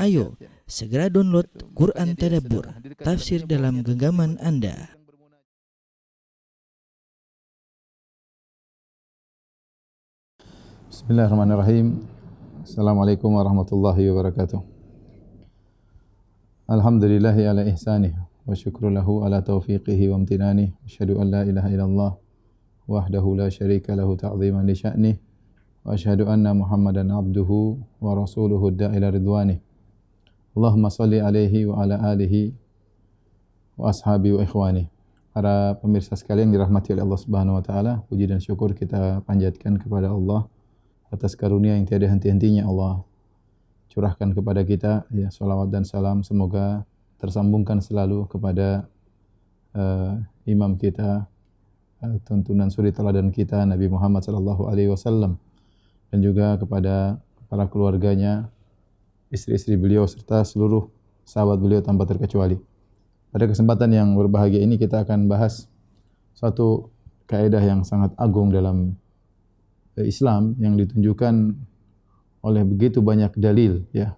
Ayo, segera download Quran Tadabbur, tafsir dalam genggaman Anda. Bismillahirrahmanirrahim. Assalamualaikum warahmatullahi wabarakatuh. Alhamdulillahi ala ihsanih wa syukru lahu ala taufiqihi wa amtinanih. Asyhadu an la ilaha illallah wahdahu la syarika lahu ta'ziman li sya'nih. Wa asyhadu anna Muhammadan abduhu wa rasuluhu da'ila ridwanih. Allahumma salli alaihi wa ala alihi wa ashabi wa ikhwani. Para pemirsa sekalian dirahmati oleh Allah Subhanahu wa taala, puji dan syukur kita panjatkan kepada Allah atas karunia yang tiada henti-hentinya Allah curahkan kepada kita, ya, salawat dan salam semoga tersambungkan selalu kepada imam kita, tuntunan suri teladan kita Nabi Muhammad sallallahu alaihi wasallam, dan juga kepada para keluarganya, istri-istri beliau serta seluruh sahabat beliau tanpa terkecuali. Pada kesempatan yang berbahagia ini kita akan bahas suatu kaidah yang sangat agung dalam Islam yang ditunjukkan oleh begitu banyak dalil, ya,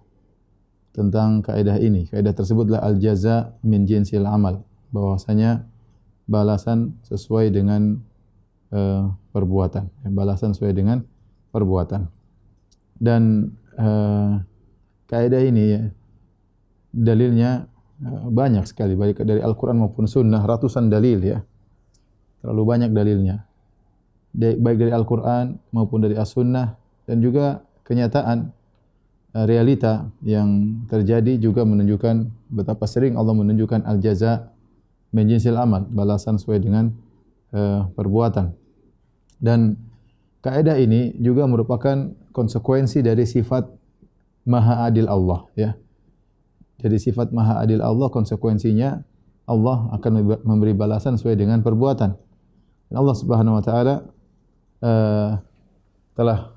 tentang kaidah ini. Kaidah tersebutlah al-jaza min jinsil amal, bahwasanya balasan sesuai dengan perbuatan, balasan sesuai dengan perbuatan. Dan kaidah ini, ya, dalilnya banyak sekali, baik dari Al-Quran maupun Sunnah, ratusan dalil, ya, terlalu banyak dalilnya, baik dari Al-Quran maupun dari As-Sunnah, dan juga kenyataan realita yang terjadi juga menunjukkan betapa sering Allah menunjukkan al-jaza min jinsil amal, balasan sesuai dengan perbuatan. Dan kaidah ini juga merupakan konsekuensi dari sifat Maha Adil Allah, ya. Jadi sifat Maha Adil Allah, konsekuensinya Allah akan memberi balasan sesuai dengan perbuatan. Dan Allah Subhanahu wa taala telah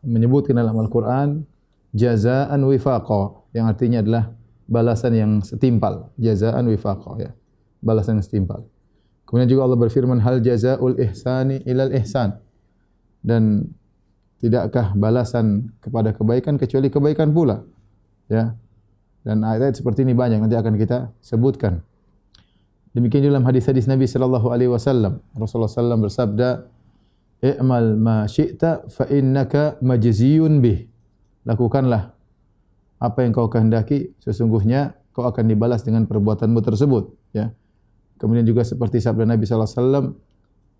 menyebutkan dalam Al-Quran jazaan wifaqa, yang artinya adalah balasan yang setimpal. Jazaan wifaqa, ya, balasan yang setimpal. Kemudian juga Allah berfirman hal jazaul ihsani ilal ihsan, dan tidakkah balasan kepada kebaikan kecuali kebaikan pula, ya. Dan ayat seperti ini banyak, nanti akan kita sebutkan. Demikian juga dalam hadis-hadis Nabi sallallahu alaihi wasallam, Rasulullah sallallahu bersabda, "I'mal ma syi'ta fa innaka majziyun bih." Lakukanlah apa yang kau kehendaki, sesungguhnya kau akan dibalas dengan perbuatanmu tersebut, ya. Kemudian juga seperti sabda Nabi sallallahu alaihi wasallam,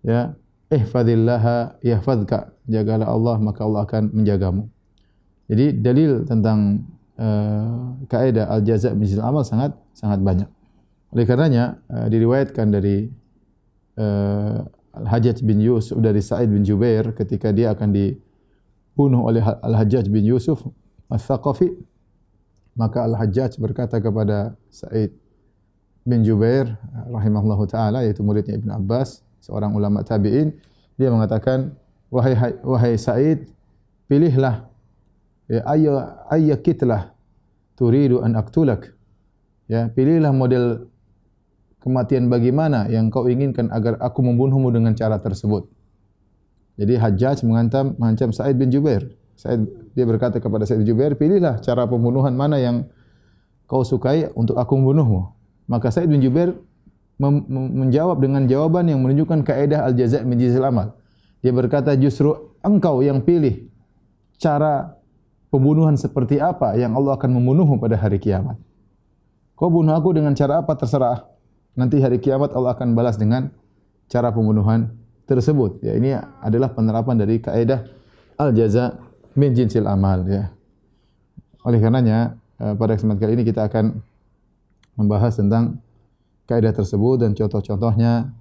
ya, ihfazillaha yahfazka, jagalah Allah maka Allah akan menjagamu. Jadi dalil tentang kaidah al-jaza' min jinsil amal sangat banyak. Oleh karenanya diriwayatkan dari Al-Hajjaj bin Yusuf dari Sa'id bin Jubair ketika dia akan dibunuh oleh Al-Hajjaj bin Yusuf Al-Thaqafi, maka Al-Hajjaj berkata kepada Sa'id bin Jubair rahimahullahu taala, yaitu muridnya Ibn Abbas, seorang ulama tabi'in, dia mengatakan, wahai Sa'id, pilihlah, ya, ayyakitlah turidu an aktulak, ya, pilihlah model kematian bagaimana yang kau inginkan agar aku membunuhmu dengan cara tersebut. Jadi Hajjaj mengancam Sa'id bin Jubair. Dia berkata kepada Sa'id bin Jubair, pilihlah cara pembunuhan mana yang kau sukai untuk aku membunuhmu. Maka Sa'id bin Jubair menjawab dengan jawaban yang menunjukkan kaidah al-jaza' min jinsil amal. Dia berkata, justru engkau yang pilih cara pembunuhan seperti apa yang Allah akan membunuhmu pada hari kiamat. Kau bunuh aku dengan cara apa terserah. Nanti hari kiamat Allah akan balas dengan cara pembunuhan tersebut. Ya, ini adalah penerapan dari kaidah al-jaza' min jinsil amal, ya. Oleh karenanya pada kesempatan kali ini kita akan membahas tentang kaidah tersebut dan contoh-contohnya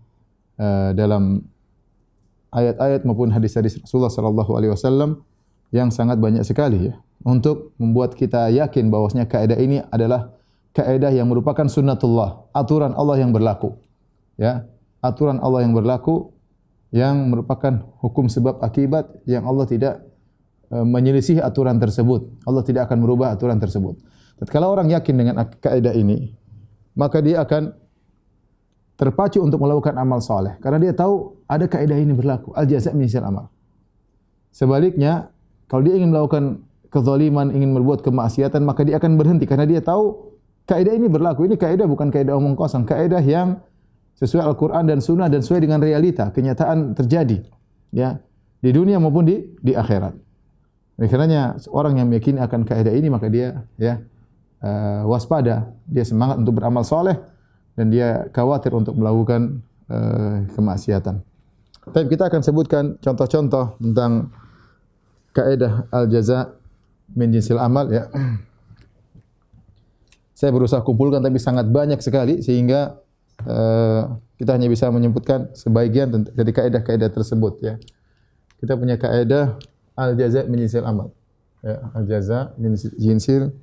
dalam ayat-ayat maupun hadis-hadis Rasulullah sallallahu alaihi wasallam yang sangat banyak sekali, ya, untuk membuat kita yakin bahwasanya kaidah ini adalah kaidah yang merupakan sunnatullah, aturan Allah yang berlaku, ya, aturan Allah yang berlaku yang merupakan hukum sebab akibat yang Allah tidak menyelisih aturan tersebut. Allah tidak akan merubah aturan tersebut. Tatkala orang yakin dengan kaidah ini, maka dia akan terpacu untuk melakukan amal saleh karena dia tahu ada kaidah ini berlaku, al-jaza' min jinsil amal. Sebaliknya, kalau dia ingin melakukan kezaliman, ingin berbuat kemaksiatan, maka dia akan berhenti karena dia tahu kaidah ini berlaku. Ini kaidah bukan kaidah omong kosong, kaidah yang sesuai Al-Qur'an dan Sunnah dan sesuai dengan realita, kenyataan terjadi, ya, di dunia maupun di akhirat. Oleh karenanya orang yang meyakini akan kaidah ini maka dia waspada, dia semangat untuk beramal soleh dan dia khawatir untuk melakukan kemaksiatan. Tapi kita akan sebutkan contoh-contoh tentang kaidah al-jaza min jinsil amal, ya. Saya berusaha kumpulkan tapi sangat banyak sekali sehingga kita hanya bisa menyebutkan sebagian dari kaidah-kaidah tersebut, ya. Kita punya kaidah al-jaza min jinsil amal. Ya, al-jaza min jinsil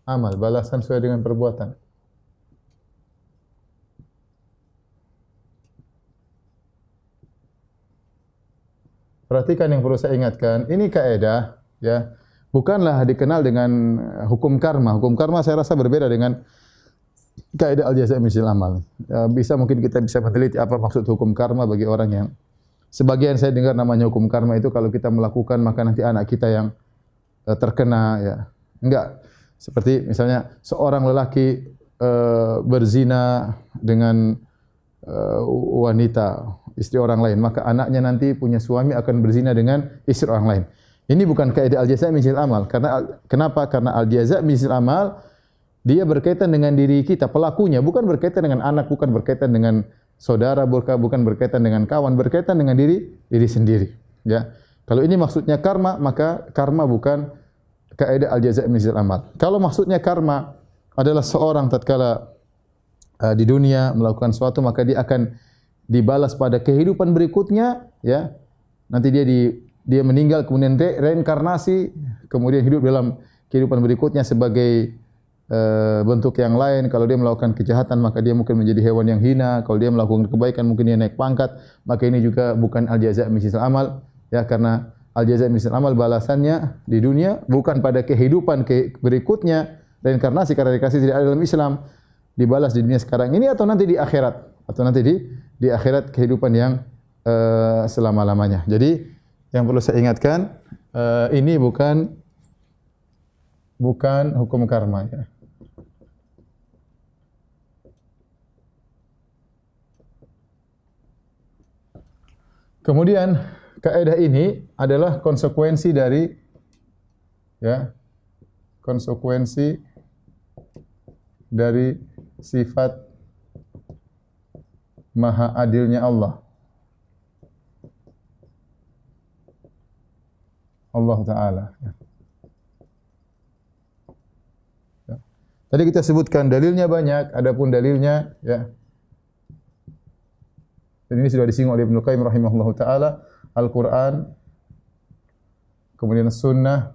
amal, balasan sesuai dengan perbuatan. Perhatikan yang perlu saya ingatkan, ini kaidah, ya, bukanlah dikenal dengan hukum karma. Hukum karma saya rasa berbeda dengan kaidah al-jaza' min jinsil amal. Mungkin kita bisa meneliti apa maksud hukum karma bagi orang yang sebagian saya dengar namanya hukum karma itu kalau kita melakukan maka nanti anak kita yang terkena, ya. Enggak. Seperti misalnya seorang lelaki berzina dengan wanita, istri orang lain, maka anaknya nanti punya suami akan berzina dengan istri orang lain. Ini bukan kaidah al-jaza' min jinsil amal. Kenapa? Karena al-jaza' min jinsil amal dia berkaitan dengan diri kita, pelakunya, bukan berkaitan dengan anak, bukan berkaitan dengan saudara, bukan berkaitan dengan kawan, berkaitan dengan diri sendiri, ya. Kalau ini maksudnya karma, maka karma bukan kaidah al-jaza' min jinsil amal. Kalau maksudnya karma adalah seorang tatkala di dunia melakukan sesuatu maka dia akan dibalas pada kehidupan berikutnya, ya. Nanti dia meninggal kemudian reinkarnasi, kemudian hidup dalam kehidupan berikutnya sebagai bentuk yang lain. Kalau dia melakukan kejahatan maka dia mungkin menjadi hewan yang hina, kalau dia melakukan kebaikan mungkin dia naik pangkat. Maka ini juga bukan al-jaza' min jinsil amal, ya, karena al-jaza' min jinsil amal balasannya di dunia bukan pada kehidupan berikutnya, reinkarnasi, karena reinkarnasi tidak ada dalam Islam. Dibalas di dunia sekarang ini atau nanti di akhirat, atau nanti di akhirat kehidupan yang selama-lamanya. Jadi yang perlu saya ingatkan, ini bukan hukum karma, ya. Kemudian kaidah ini adalah konsekuensi dari, ya, konsekuensi dari sifat maha adilnya Allah. Allah Ta'ala, ya. Ya. Tadi kita sebutkan dalilnya banyak, adapun dalilnya, ya. Dan ini sudah disinggung oleh Ibnu Qayyim rahimahullahu taala, Al-Qur'an, kemudian Sunnah,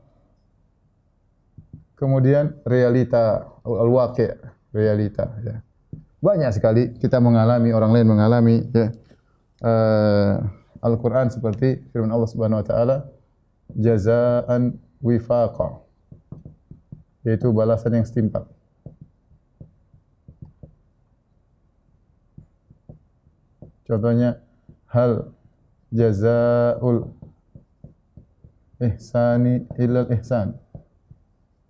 kemudian realita, al-waqi', realita, ya. Banyak sekali kita mengalami, orang lain mengalami, ya. Al-Qur'an seperti firman Allah Subhanahu wa taala, jazaan wifaqa, yaitu balasan yang setimpal. Contohnya, hal jazaul ihsani illal ihsan.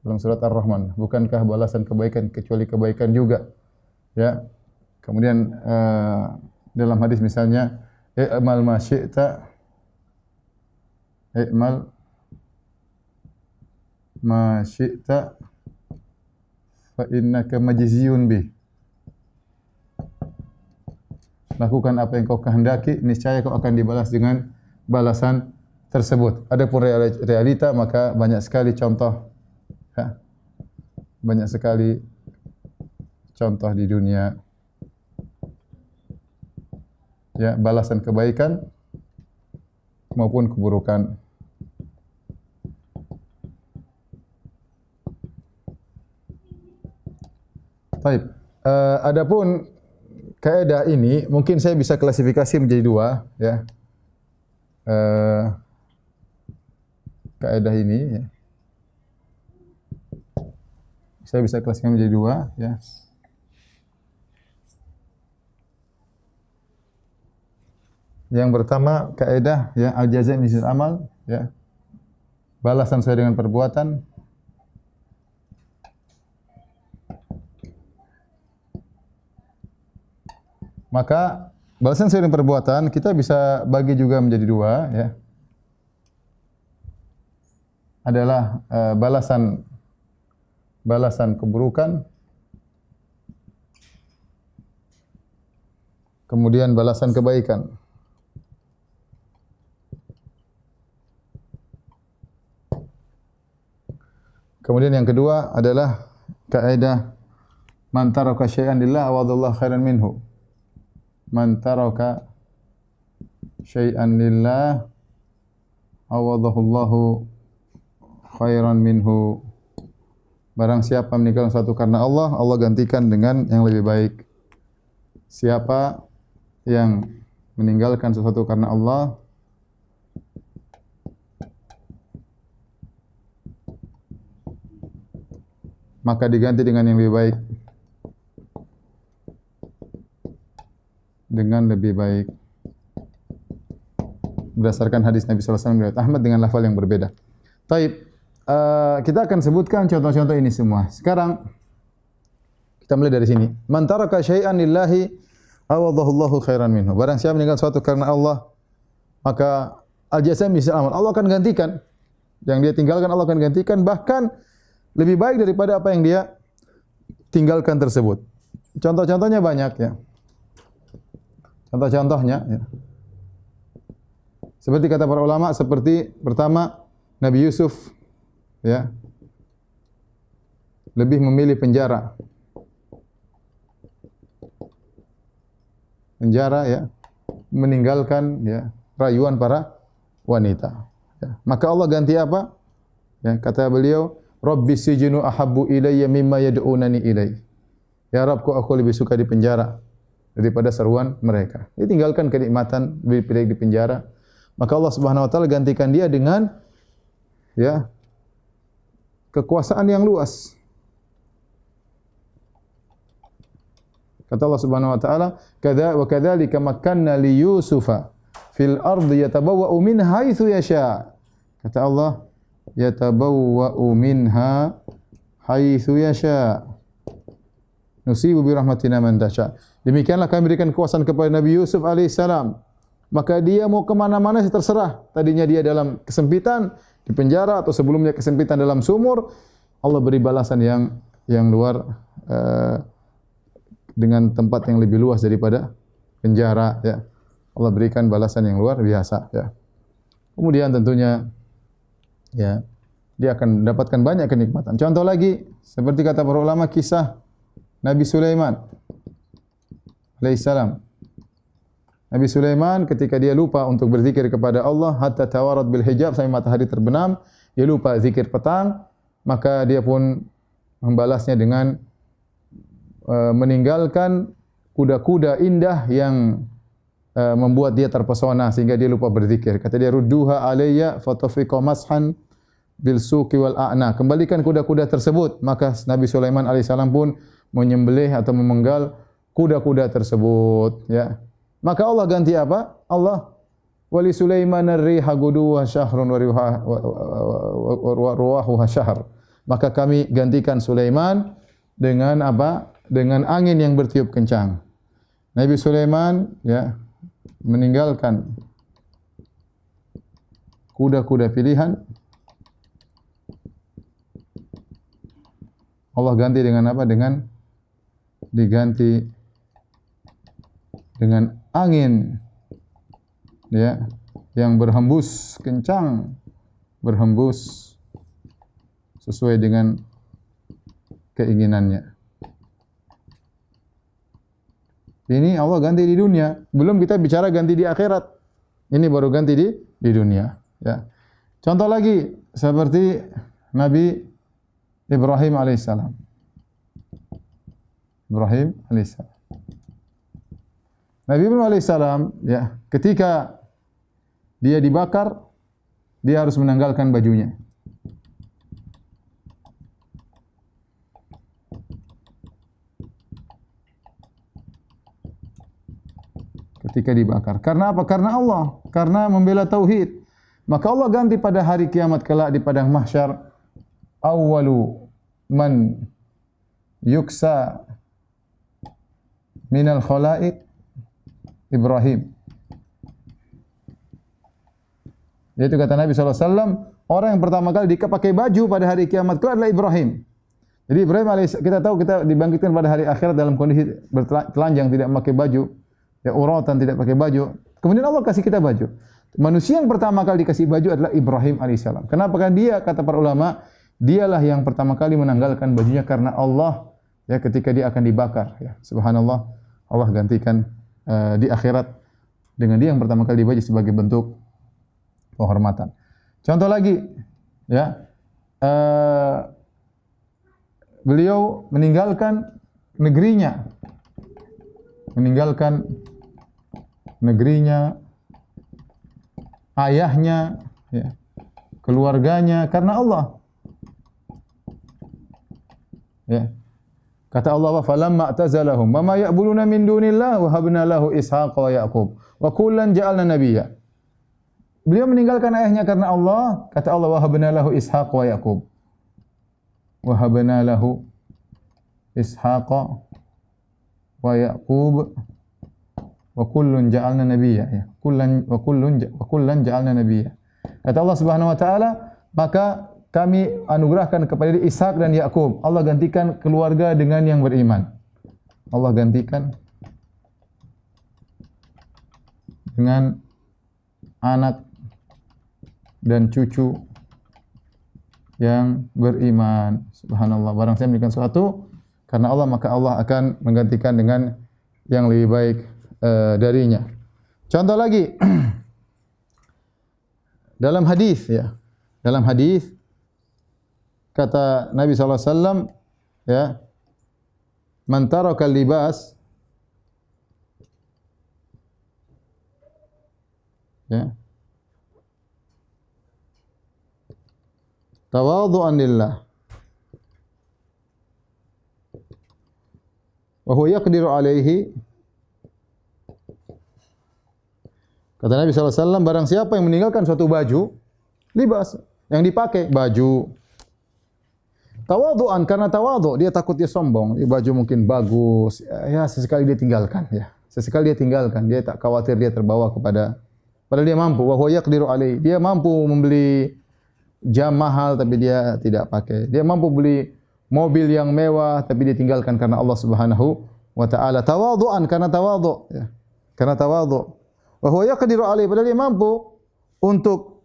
Dalam surat Ar-Rahman, bukankah balasan kebaikan kecuali kebaikan juga, ya. Kemudian dalam hadis misalnya, i'mal ma syi'ta, i'mal ma syi'ta fa innaka majziyun bih. Lakukan apa yang kau kehendaki, niscaya kau akan dibalas dengan balasan tersebut. Adapun realita maka banyak sekali contoh, ya. Banyak sekali contoh di dunia, ya, balasan kebaikan maupun keburukan. Baik, adapun kaidah ini mungkin saya bisa klasifikasi menjadi dua, ya. Kaidah ini, ya, saya bisa klasifikasi menjadi dua, ya. Yang pertama kaidah, ya, al-jaza' min jinsil amal, ya, balasan sesuai dengan perbuatan. Maka balasan sesuai dengan perbuatan kita bisa bagi juga menjadi dua, ya. Adalah balasan keburukan, kemudian balasan kebaikan. Kemudian yang kedua adalah kaidah man taraka syai'an lillah awadallahu khairan minhu. Man taraka syai'an lillah awadahullahu khairan minhu. Barang siapa meninggalkan sesuatu karena Allah, Allah gantikan dengan yang lebih baik. Siapa yang meninggalkan sesuatu karena Allah, maka diganti dengan yang lebih baik. Dengan lebih baik. Berdasarkan hadis Nabi sallallahu alaihi wasallam riwayat Ahmad dengan lafal yang berbeda. Taib, kita akan sebutkan contoh-contoh ini semua. Sekarang kita mulai dari sini. Man taraka syai'an lillahi awadahullahu khairan minhu. Barang siapa meninggalkan sesuatu karena Allah, maka al-jazaa' misal amal. Allah akan gantikan. Yang dia tinggalkan Allah akan gantikan, bahkan lebih baik daripada apa yang dia tinggalkan tersebut. Contoh-contohnya banyak, ya. Contoh-contohnya, ya. Seperti kata para ulama, seperti pertama Nabi Yusuf, ya, lebih memilih penjara, ya, meninggalkan, ya, rayuan para wanita. Ya. Maka Allah ganti apa? Ya, kata beliau, Rabbi sijnu ahabbu ilayya mimma yad'unani ilai. Ya Rabbku, aku lebih suka di penjara daripada seruan mereka. Dia tinggalkan kenikmatan lebih baik di penjara. Maka Allah Subhanahu wa taala gantikan dia dengan, ya, kekuasaan yang luas. Kata Allah Subhanahu wa taala, "Kadza wa kadzalika makkanna li Yusufa fil ardi yatabawwa'u min haitsu yasha." Kata Allah, yatabawwa'u minha haitsu yasha. Nusibu bi rahmatina man tasha. Demikianlah kami berikan kekuasaan kepada Nabi Yusuf alaihissalam. Maka dia mau ke mana-mana terserah. Tadinya dia dalam kesempitan di penjara atau sebelumnya kesempitan dalam sumur, Allah beri balasan yang luar dengan tempat yang lebih luas daripada penjara, ya. Allah berikan balasan yang luar biasa, ya. Kemudian tentunya, ya, dia akan mendapatkan banyak kenikmatan. Contoh lagi, seperti kata para ulama, kisah Nabi Sulaiman alaihissalam. Nabi Sulaiman ketika dia lupa untuk berzikir kepada Allah, hatta tawarat bil hijab, sampai matahari terbenam, dia lupa zikir petang, maka dia pun membalasnya dengan meninggalkan kuda-kuda indah yang membuat dia terpesona sehingga dia lupa berzikir. Kata dia, rudduha alayya fatafiqa mashan bil suqi wal a'na. Kembalikan kuda-kuda tersebut. Maka Nabi Sulaiman alaihissalam pun menyembelih atau memenggal kuda-kuda tersebut, ya. Maka Allah ganti apa? Allah, wali Sulaiman ar-riha guduwa syahrun wa ruwahuha syahr. Maka kami gantikan Sulaiman dengan apa? Dengan angin yang bertiup kencang. Nabi Sulaiman, ya, meninggalkan kuda-kuda pilihan. Allah ganti dengan apa? Diganti dengan angin, ya, yang berhembus kencang, berhembus sesuai dengan keinginannya. Ini Allah ganti di dunia. Belum kita bicara ganti di akhirat. Ini baru ganti di dunia, ya. Contoh lagi seperti Nabi Ibrahim alaihissalam. Ibrahim alaihissalam. Nabi Ibrahim alaihissalam, ya, ketika dia dibakar, dia harus menanggalkan bajunya. Ketika dibakar. Karena apa? Karena Allah. Karena membela tauhid. Maka Allah ganti pada hari kiamat kelak di padang mahsyar, awwalu man yuksa minal khala'iq Ibrahim. Yaitu kata Nabi SAW, orang yang pertama kali pakai baju pada hari kiamat kelak adalah Ibrahim. Jadi Ibrahim kita tahu kita dibangkitkan pada hari akhirat dalam kondisi bertelanjang, tidak memakai baju, ya uratan, tidak pakai baju. Kemudian Allah kasih kita baju. Manusia yang pertama kali dikasih baju adalah Ibrahim alaihissalam. Kenapa? Karena dia, kata para ulama, dialah yang pertama kali menanggalkan bajunya karena Allah, ya, ketika dia akan dibakar. Ya. Subhanallah, Allah gantikan di akhirat dengan dia yang pertama kali dibaju sebagai bentuk penghormatan. Contoh lagi, ya, beliau meninggalkan negerinya, ayahnya, ya, keluarganya karena Allah. Ya. Kata Allah, "Falamma i'tazalahum wa ma ya'buduna min dunillah wa habna lahu Ishaq wa Yaqub wa kullan ja'alna nabiyya." Beliau meninggalkan ayahnya karena Allah, kata Allah, "Wa habna lahu Ishaq wa Yaqub." Wa habna lahu Ishaq wa Yaqub wa kullun ja'alna nabiyya, ya. Kullan ja'alna nabiyya. Kata Allah Subhanahu wa taala, maka kami anugerahkan kepada dia Ishak dan Yakub. Allah gantikan keluarga dengan yang beriman. Allah gantikan dengan anak dan cucu yang beriman. Subhanallah. Barang saya memberikan sesuatu karena Allah, maka Allah akan menggantikan dengan yang lebih baik darinya. Contoh lagi dalam hadis, ya. Dalam hadis kata Nabi SAW, ya, man taraka libas, ya, tawadhu'an lillah wa huwa yaqdiru alaihi. Kata Nabi SAW, barang siapa yang meninggalkan suatu baju, libas, yang dipakai, baju, tawadhu'an, karena tawadhu', dia takut dia sombong, baju mungkin bagus, ya sesekali dia tinggalkan, ya. Sesekali dia tinggalkan, dia tak khawatir dia terbawa kepada, padahal dia mampu, wa huwa yaqdiru alaihi. Dia mampu membeli jam mahal tapi dia tidak pakai. Dia mampu beli mobil yang mewah tapi dia tinggalkan karena Allah Subhanahu wa taala. Tawadhu'an, karena tawadhu', ya. Karena tawadhu'. Wa huwa yaqdiru alaihi, padahal dia mampu untuk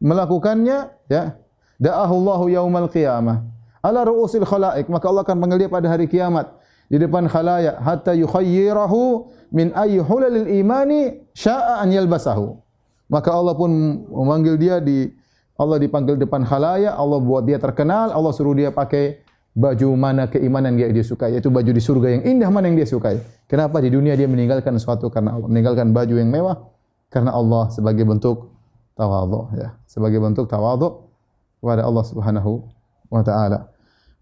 melakukannya, ya. Da'ahu Allahu yaumal qiyamah ala ru'usil khalaik, maka Allah akan panggil dia pada hari kiamat di depan khalayak, hatta yukhayyirahu min ayyi hulalil imani sya'a an yalbasahu. Maka Allah pun memanggil dia Allah dipanggil depan khalayak, Allah buat dia terkenal, Allah suruh dia pakai baju mana keimanan yang dia sukai, yaitu baju di surga yang indah mana yang dia sukai. Kenapa? Di dunia dia meninggalkan sesuatu karena Allah, meninggalkan baju yang mewah karena Allah, sebagai bentuk tawadhu, ya, sebagai bentuk tawadhu kepada Allah Subhanahu wa taala.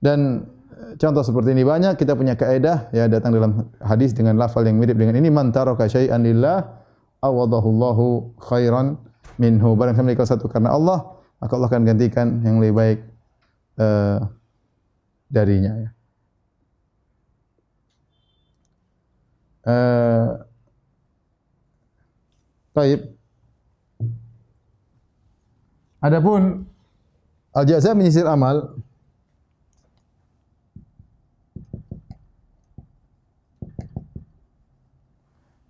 Dan contoh seperti ini banyak, kita punya kaidah, ya, datang dalam hadis dengan lafal yang mirip dengan ini, man taraka syai'an lillah awadahu Allahu khairan minhu. Barang siapa meninggalkan satu karena Allah, maka Allah akan gantikan yang lebih baik darinya, ya. Baik. Adapun al-jaza min jinsil amal,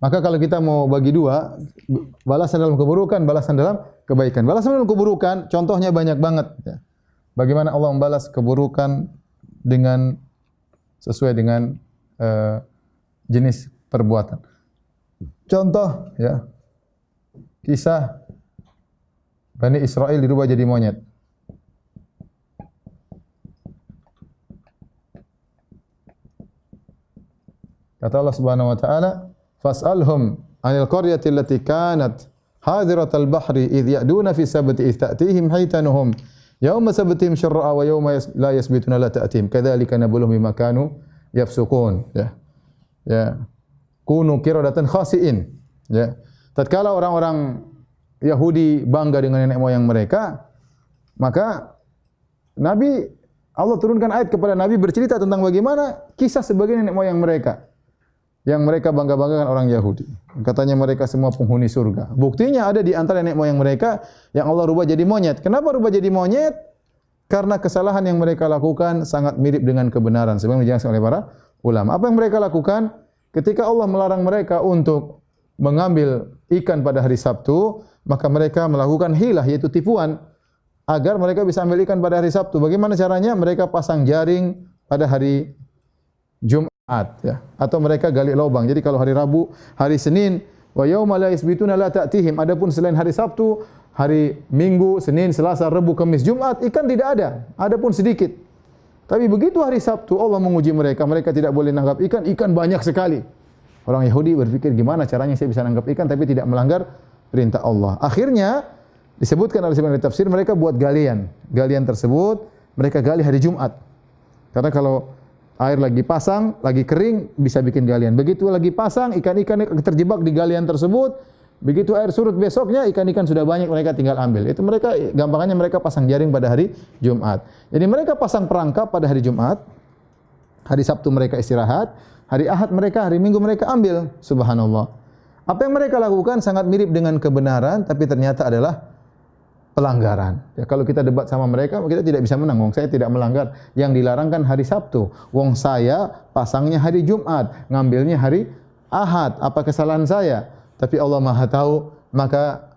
maka kalau kita mau bagi dua, balasan dalam keburukan, balasan dalam kebaikan. Balasan dalam keburukan, contohnya banyak banget, ya. Bagaimana Allah membalas keburukan dengan sesuai dengan jenis perbuatan. Contoh, ya, kisah Bani Israel dirubah jadi monyet. Kata Allah Subhanahu wa taala, fas'alhum 'anil qaryati allati kanat hadiratal bahri idh ya'duna fi sabti idh ta'tihim haytanuhum yawma sabtihim syar'a wa yawma la yasbituna la ta'tihim kadzalika nabluhum bima kanu yafsukun. Ya. Ya. Kunu qiradatan khasi'in. Ya. Tatkala orang-orang Yahudi bangga dengan nenek moyang mereka, maka Allah turunkan ayat kepada Nabi bercerita tentang bagaimana kisah sebagai nenek moyang mereka. yang mereka bangga-banggakan orang Yahudi. Katanya mereka semua penghuni surga. Buktinya ada di antara nenek moyang mereka yang Allah rubah jadi monyet. Kenapa rubah jadi monyet? Karena kesalahan yang mereka lakukan sangat mirip dengan kebenaran. Sebagaimana dijelaskan oleh para ulama. Apa yang mereka lakukan? Ketika Allah melarang mereka untuk mengambil ikan pada hari Sabtu, maka mereka melakukan hilah, yaitu tipuan, agar mereka bisa ambil ikan pada hari Sabtu. Bagaimana caranya? Mereka pasang jaring pada hari Jumat, ya. Atau mereka gali lubang. Jadi kalau hari Rabu, hari Senin, wa yauma la yasbituna la ta'tihim. Adapun selain hari Sabtu, hari Minggu, Senin, Selasa, Rabu, Kamis, Jumat, ikan tidak ada. Adapun sedikit. Tapi begitu hari Sabtu, Allah menguji mereka. Mereka tidak boleh nangkap ikan. Ikan banyak sekali. Orang Yahudi berpikir, gimana caranya saya bisa nangkap ikan tapi tidak melanggar perintah Allah. Akhirnya, disebutkan oleh sebagian tafsir, mereka buat galian. Galian tersebut, mereka gali hari Jumat. Karena kalau air lagi pasang, lagi kering, bisa bikin galian. Begitu lagi pasang, ikan-ikan terjebak di galian tersebut. Begitu air surut besoknya, ikan-ikan sudah banyak, mereka tinggal ambil. Itu mereka, gampangannya mereka pasang jaring pada hari Jumat. Jadi mereka pasang perangkap pada hari Jumat. Hari Sabtu mereka istirahat. Hari Ahad mereka, hari Minggu mereka ambil. Subhanallah. Apa yang mereka lakukan sangat mirip dengan kebenaran, tapi ternyata adalah pelanggaran. Ya, kalau kita debat sama mereka, kita tidak bisa menang. Wong saya tidak melanggar. Yang dilarangkan hari Sabtu. Wong saya pasangnya hari Jumat, ngambilnya hari Ahad. Apa kesalahan saya? Tapi Allah Maha tahu, maka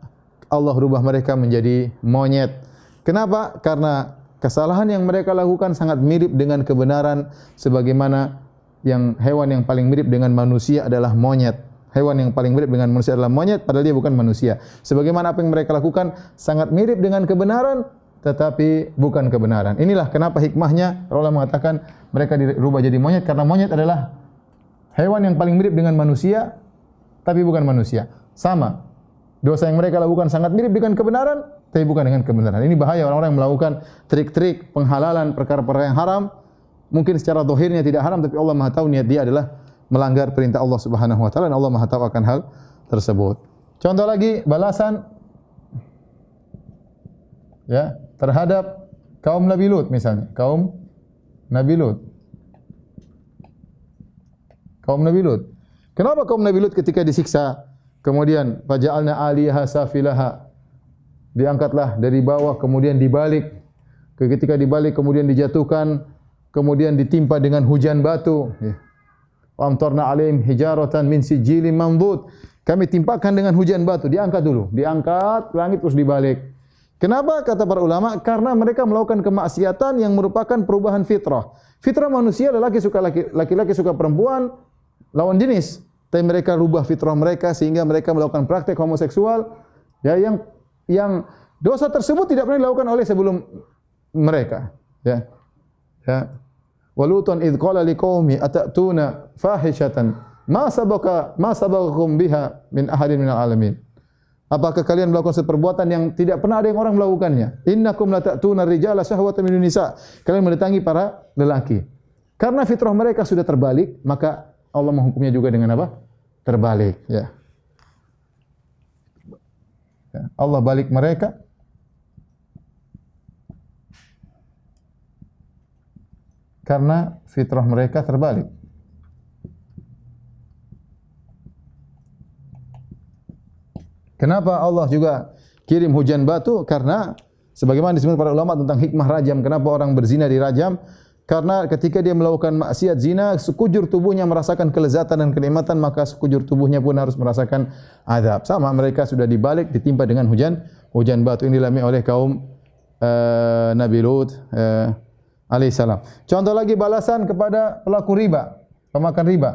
Allah rubah mereka menjadi monyet. Kenapa? Karena kesalahan yang mereka lakukan sangat mirip dengan kebenaran, sebagaimana yang hewan yang paling mirip dengan manusia adalah monyet. Hewan yang paling mirip dengan manusia adalah monyet, padahal dia bukan manusia. Sebagaimana apa yang mereka lakukan sangat mirip dengan kebenaran, tetapi bukan kebenaran. Inilah kenapa hikmahnya Allah mengatakan mereka dirubah jadi monyet, karena monyet adalah hewan yang paling mirip dengan manusia, tapi bukan manusia. Sama. Dosa yang mereka lakukan sangat mirip dengan kebenaran, tapi bukan dengan kebenaran. Ini bahaya orang-orang yang melakukan trik-trik penghalalan perkara-perkara yang haram. Mungkin secara zahirnya tidak haram, tapi Allah Maha tahu niat dia adalah melanggar perintah Allah Subhanahu wa taala, dan Allah Maha tahu akan hal tersebut. Contoh lagi balasan ya terhadap kaum Nabi Lut misalnya, kaum Nabi Lut. Kaum Nabi Lut. Kenapa kaum Nabi Lut ketika disiksa kemudian faja'alna 'aliyaha safilaha, diangkatlah dari bawah kemudian dibalik, ketika dibalik kemudian dijatuhkan, kemudian ditimpa dengan hujan batu, ya. Amtarna 'alaihim hijaratan min sijilin mandud. Kami timpakan dengan hujan batu, diangkat dulu, diangkat langit terus dibalik. Kenapa? Kata para ulama, karena mereka melakukan kemaksiatan yang merupakan perubahan fitrah. Fitrah manusia laki suka laki-laki suka perempuan, lawan jenis. Tapi mereka rubah fitrah mereka sehingga mereka melakukan praktek homoseksual, ya, yang dosa tersebut tidak pernah dilakukan oleh sebelum mereka, ya. Ya. Walutan idh qala liqaumi atatuna fahishatan ma sabaqakum biha min ahadin minal alamin. Apakah kalian melakukan perbuatan yang tidak pernah ada yang orang melakukannya? Innakum latatuna rijala syahwatan min nisa. Kalian mendatangi para lelaki. Karena fitrah mereka sudah terbalik, maka Allah menghukumnya juga dengan apa? Terbalik, ya. Ya, Allah balik mereka. Karena fitrah mereka terbalik. Kenapa Allah juga kirim hujan batu? Karena sebagaimana disebut para ulama tentang hikmah rajam. Kenapa orang berzina dirajam? Karena ketika dia melakukan maksiat zina, sekujur tubuhnya merasakan kelezatan dan kenikmatan, maka sekujur tubuhnya pun harus merasakan azab. Sama, mereka sudah dibalik, ditimpa dengan hujan batu. Ini dialami oleh kaum Nabi Lut alaihissalam. Contoh lagi balasan kepada pelaku riba, pemakan riba.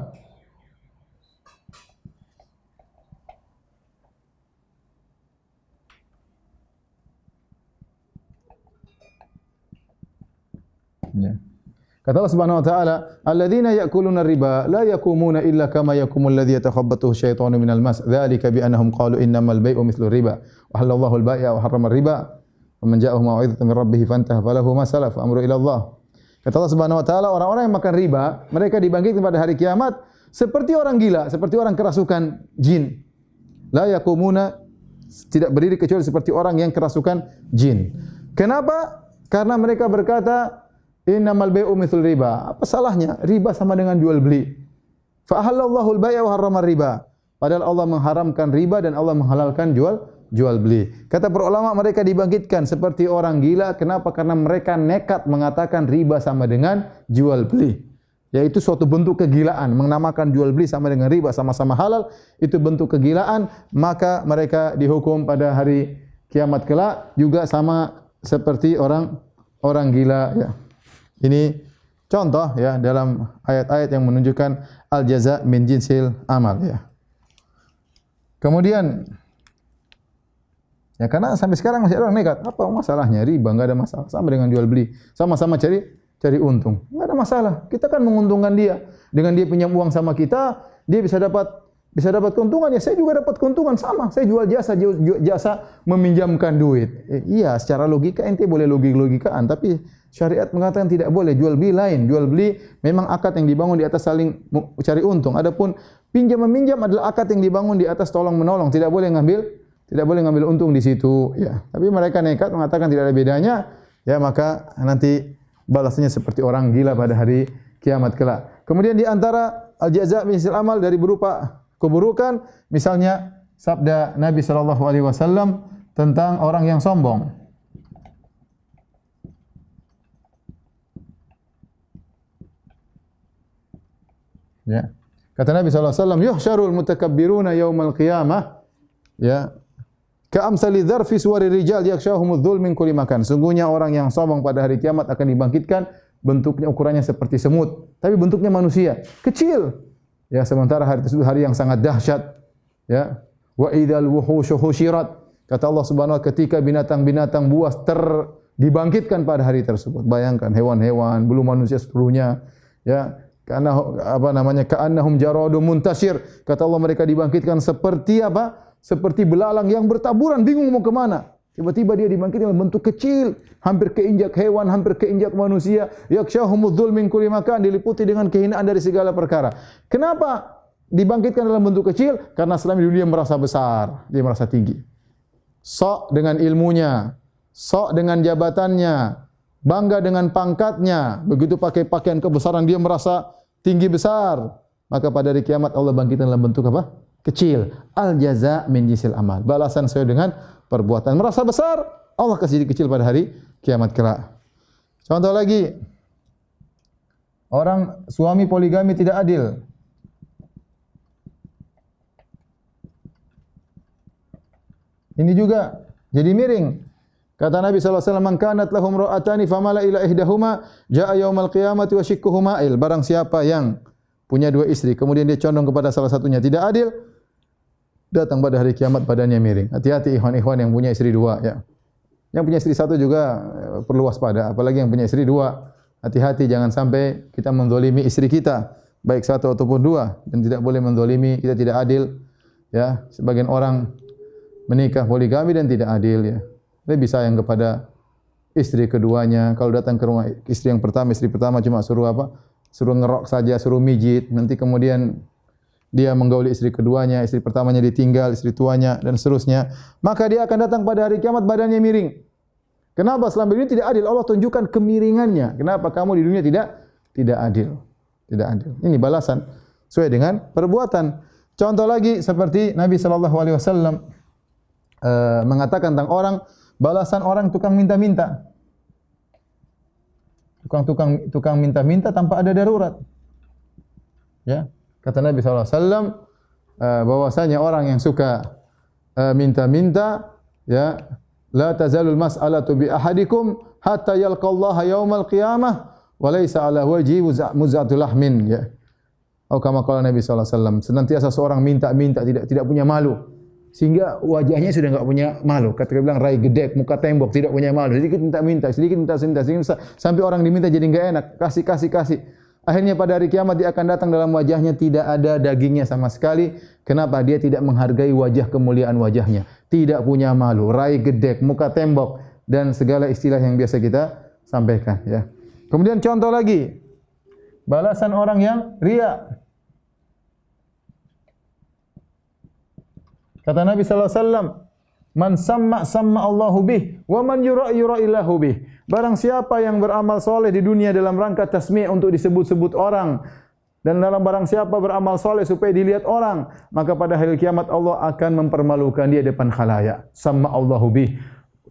Ya. Kata Allah Subhanahu wa taala, "Alladzina ya'kuluna riba la yakumuna illa kama yakumul ladzi yatakhabbathu syaitanu minal mas. Dzalika bi annahum qalu innamal bai'u mithlu riba. Wa halallahu al-bai'a wa harrama riba. Man ja'ahu mau'izatun min rabbih fantaha falahu ma salaf amru ila Allah." Kata Allah Subhanahu wa taala, orang-orang yang makan riba, mereka dibangkitkan pada hari kiamat seperti orang gila, seperti orang kerasukan jin. La yakumuna, tidak berdiri kecuali seperti orang yang kerasukan jin. Kenapa? Karena mereka berkata, innamal bai'u mithl riba. Apa salahnya? Riba sama dengan jual beli. Fa ahallallahu al-bai'a wa harrama riba. Padahal Allah mengharamkan riba dan Allah menghalalkan jual beli. Kata para ulama, mereka dibangkitkan seperti orang gila. Kenapa? Karena mereka nekat mengatakan riba sama dengan jual beli. Yaitu suatu bentuk kegilaan. Menamakan jual beli sama dengan riba, sama-sama halal. Itu bentuk kegilaan. Maka mereka dihukum pada hari kiamat kelak juga sama seperti orang gila. Ya. Ini contoh ya dalam ayat-ayat yang menunjukkan al-jaza min jinsil amal. Ya. Kemudian, ya karena sampai sekarang masih ada orang nekat. Apa masalahnya? Riba enggak ada masalah. Sama dengan jual beli. Sama-sama cari untung. Enggak ada masalah. Kita kan menguntungkan dia. Dengan dia pinjam uang sama kita, dia bisa dapat keuntungan. Ya saya juga dapat keuntungan sama. Saya jual jasa meminjamkan duit. Iya, secara logika ente boleh logikaan, tapi syariat mengatakan tidak boleh. Jual beli lain. Jual beli memang akad yang dibangun di atas saling cari untung. Adapun pinjam meminjam adalah akad yang dibangun di atas tolong menolong. Tidak boleh ngambil untung di situ. Ya. Tapi mereka nekat mengatakan tidak ada bedanya. Ya maka nanti balasannya seperti orang gila pada hari kiamat kelak. Kemudian di antara al-jaza' min jinsil amal dari berupa keburukan, misalnya sabda Nabi sallallahu alaihi wasallam tentang orang yang sombong. Ya. Kata Nabi sallallahu alaihi wasallam, "Yuhsyarul mutakabbiruna yaumal qiyamah." Ya. Ka'amsali dzarfi suwari rijal yakshahumudz dzul min kulli makan. Sungguhnya orang yang sombong pada hari kiamat akan dibangkitkan, bentuknya ukurannya seperti semut, tapi bentuknya manusia, kecil. Ya, sementara hari tersebut hari yang sangat dahsyat. Ya. Wa idzal wuhusyu husyirat. Kata Allah Subhanahu wa taala, ketika binatang-binatang buas dibangkitkan pada hari tersebut. Bayangkan hewan-hewan, belum manusia seluruhnya. Ya. Karena ka'annahum jaradun muntashir. Kata Allah, mereka dibangkitkan seperti apa? Seperti belalang yang bertaburan, bingung mau ke mana. Tiba-tiba dia dibangkitkan dalam bentuk kecil, hampir keinjak hewan, hampir keinjak manusia. Yakshahumudz dzul min kulli makan, diliputi dengan kehinaan dari segala perkara. Kenapa dibangkitkan dalam bentuk kecil? Karena selama di dunia merasa besar, dia merasa tinggi. Sok dengan ilmunya, sok dengan jabatannya, bangga dengan pangkatnya. Begitu pakai pakaian kebesaran dia merasa tinggi besar. Maka pada hari kiamat Allah bangkitkan dalam bentuk apa? Kecil. Al-jaza' min jinsil amal. Balasan sesuai dengan perbuatan. Merasa besar, Allah kasih kecil pada hari kiamat kelak. Contoh lagi, orang suami poligami tidak adil. Ini juga jadi miring. Kata Nabi sallallahu alaihi wasallam, "Man kanat lahum ra'atani famala ila ihdahuma jaa'a yaumal qiyamati wa shikkuhu ma'il." Barang siapa yang punya dua istri, kemudian dia condong kepada salah satunya tidak adil, datang pada hari kiamat badannya miring. Hati-hati ikhwan-ikhwan yang punya istri dua. Ya. Yang punya istri satu juga perlu waspada, apalagi yang punya istri dua. Hati-hati jangan sampai kita menzalimi istri kita, baik satu ataupun dua, dan tidak boleh menzalimi, kita tidak adil. Ya, sebagian orang menikah poligami dan tidak adil. Ya, lebih sayang kepada istri keduanya. Kalau datang ke rumah istri pertama cuma suruh apa? Suruh ngerok saja, suruh mijit. Nanti kemudian dia menggauli istri keduanya, istri pertamanya ditinggal, istri tuanya dan seterusnya. Maka dia akan datang pada hari kiamat badannya miring. Kenapa? Selama ini tidak adil. Allah tunjukkan kemiringannya. Kenapa kamu di dunia tidak adil? Tidak adil. Ini balasan sesuai dengan perbuatan. Contoh lagi seperti Nabi sallallahu alaihi wasallam mengatakan tentang orang, balasan orang tukang minta-minta. Tukang minta-minta tanpa ada darurat. Ya, kata Nabi SAW, bahwasanya orang yang suka minta-minta, ya, la tazalul mas'alatu bi ahadikum hatta yalqallaha yaumal qiyamah wa laysa ala wajhi muz'atul lahmin. Ya. Atau kama qala Nabi SAW, senantiasa seorang minta-minta tidak punya malu. Sehingga wajahnya sudah enggak punya malu. Kata dia bilang rai gedek, muka tembok, tidak punya malu. Sedikit minta-minta, sampai orang diminta jadi enggak enak. Kasih. Akhirnya pada hari kiamat dia akan datang dalam wajahnya tidak ada dagingnya sama sekali. Kenapa? Dia tidak menghargai wajah kemuliaan wajahnya. Tidak punya malu, rai gedek, muka tembok dan segala istilah yang biasa kita sampaikan. Ya. Kemudian contoh lagi, balasan orang yang riya. Kata Nabi sallallahu alaihi wasallam, "Man samma Allahu bih, wa man yura illahu bih." Barang siapa yang beramal soleh di dunia dalam rangka tasmi' untuk disebut-sebut orang Dan dalam barang siapa beramal soleh supaya dilihat orang, maka pada hari kiamat Allah akan mempermalukan dia depan khalayak. Sama Allahu bih,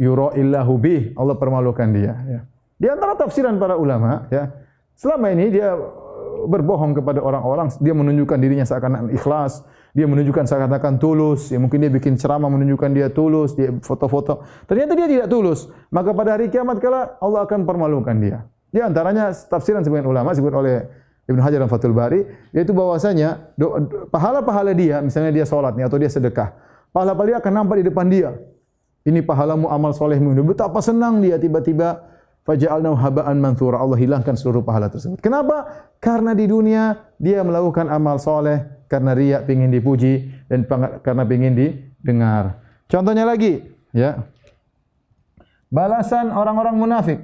yura'illahu bih. Allah permalukan dia. Ya. Di antara tafsiran para ulama, ya, selama ini dia berbohong kepada orang-orang, dia menunjukkan dirinya seakan-akan ikhlas, dia menunjukkan seakan-akan tulus, ya, mungkin dia bikin ceramah menunjukkan dia tulus, dia foto-foto. Ternyata dia tidak tulus. Maka pada hari kiamat kala Allah akan permalukan dia. Di antaranya tafsiran sebagian ulama disebut oleh Ibnu Hajar dan Fathul Bari, yaitu bahwasanya pahala-pahala dia, misalnya dia salat nih atau dia sedekah, pahala-pahala dia akan nampak di depan dia. Ini pahalamu amal solehmu. Betapa senang dia tiba-tiba faja'alnahu haba'an manthura. Allah hilangkan seluruh pahala tersebut. Kenapa? Karena di dunia dia melakukan amal soleh karena riya, pengin dipuji, dan karena pengin didengar. Contohnya lagi, ya, balasan orang-orang munafik.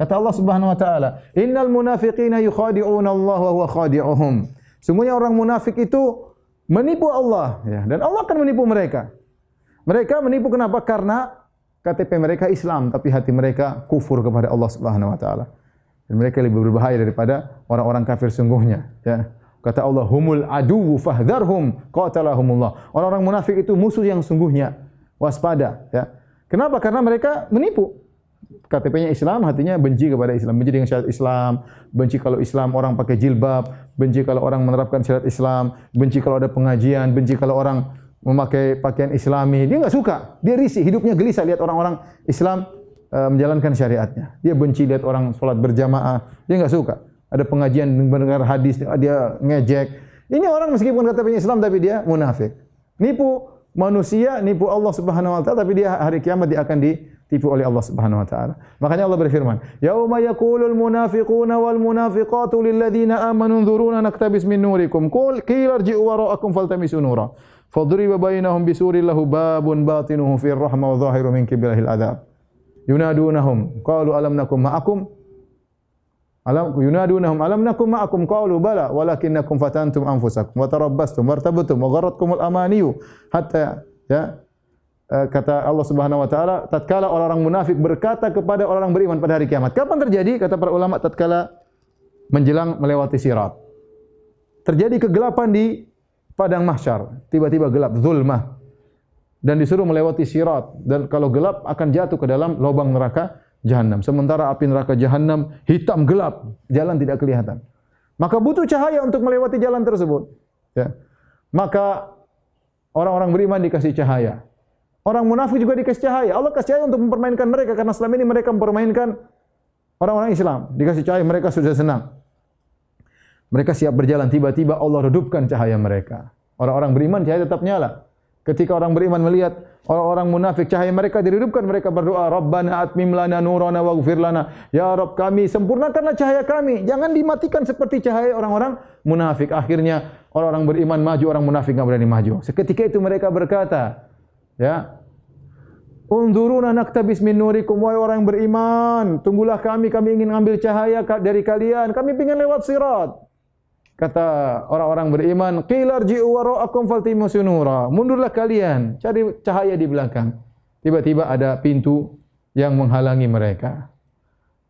Kata Allah Subhanahu wa taala, "Innal munafiqina yukhadi'una Allah wa huwa khadi'uhum." Sungguhnya orang munafik itu menipu Allah, ya, dan Allah akan menipu mereka. Mereka menipu kenapa? Karena KTP mereka Islam, tapi hati mereka kufur kepada Allah Subhanahu wa taala. Dan mereka lebih berbahaya daripada orang-orang kafir sungguhnya, ya. Kata Allah, "Humul aduwwu fahdharhum qatalahumullah." Orang-orang munafik itu musuh yang sungguhnya. Waspada, ya. Kenapa? Karena mereka menipu. KTP-nya Islam, hatinya benci kepada Islam, benci dengan syariat Islam, benci kalau Islam orang pakai jilbab, benci kalau orang menerapkan syariat Islam, benci kalau ada pengajian, benci kalau orang memakai pakaian Islami. Dia enggak suka, dia risih, hidupnya gelisah lihat orang-orang Islam menjalankan syariatnya. Dia benci lihat orang salat berjamaah, dia enggak suka. Ada pengajian mendengar hadis, dia ngejek. Ini orang meskipun KTP-nya Islam tapi dia munafik. Nipu manusia, nipu Allah Subhanahu wa taala, tapi dia hari kiamat dia akan ditipu oleh Allah Subhanahu wa taala. Makanya Allah berfirman, "Yauma yaqulul munafiquna wal munafiqatu lil ladzina amanu nzuruna naktabis min nurikum qul qila irji'u wara'akum faltamisu nura fadriba bainahum bisurin lahu babun batinuhu fir rahma wa zahiru min qiblahil adzab yunadunahum qalu alam nakum ma'akum alam nakum ma'akum qalu bala walakinnakum fatantum anfusakum wa tarabbastum wartabtum wa gharratkumul amaniyu hatta," ya, kata Allah Subhanahu wa taala, tatkala orang-orang munafik berkata kepada orang beriman pada hari kiamat. Kapan terjadi? Kata para ulama, tatkala menjelang melewati sirat. Terjadi kegelapan di padang mahsyar, tiba-tiba gelap, zulmah. Dan disuruh melewati sirat, dan kalau gelap akan jatuh ke dalam lubang neraka Jahannam. Sementara api neraka Jahannam hitam gelap, jalan tidak kelihatan. Maka butuh cahaya untuk melewati jalan tersebut. Ya. Maka orang-orang beriman dikasih cahaya. Orang munafik juga dikasih cahaya. Allah kasih cahaya untuk mempermainkan mereka karena selama ini mereka mempermainkan orang-orang Islam. Dikasih cahaya mereka sudah senang. Mereka siap berjalan, tiba-tiba Allah redupkan cahaya mereka. Orang-orang beriman cahaya tetap nyala. Ketika orang beriman melihat orang-orang munafik, cahaya mereka diredupkan, mereka berdoa, "Rabbana atmim lana nurana waghfir lana." Ya Rabb kami, sempurnakanlah cahaya kami. Jangan dimatikan seperti cahaya orang-orang munafik. Akhirnya orang-orang beriman maju, orang munafik enggak berani maju. Seketika itu mereka berkata, ya, "Unzuruna naktabis min nurikum," wahai orang beriman, tunggulah kami ingin ambil cahaya dari kalian, kami ingin lewat sirat. Kata orang-orang beriman, "Qila irji'u wara'akum faltamisu nura." Mundurlah kalian, cari cahaya di belakang. Tiba-tiba ada pintu yang menghalangi mereka.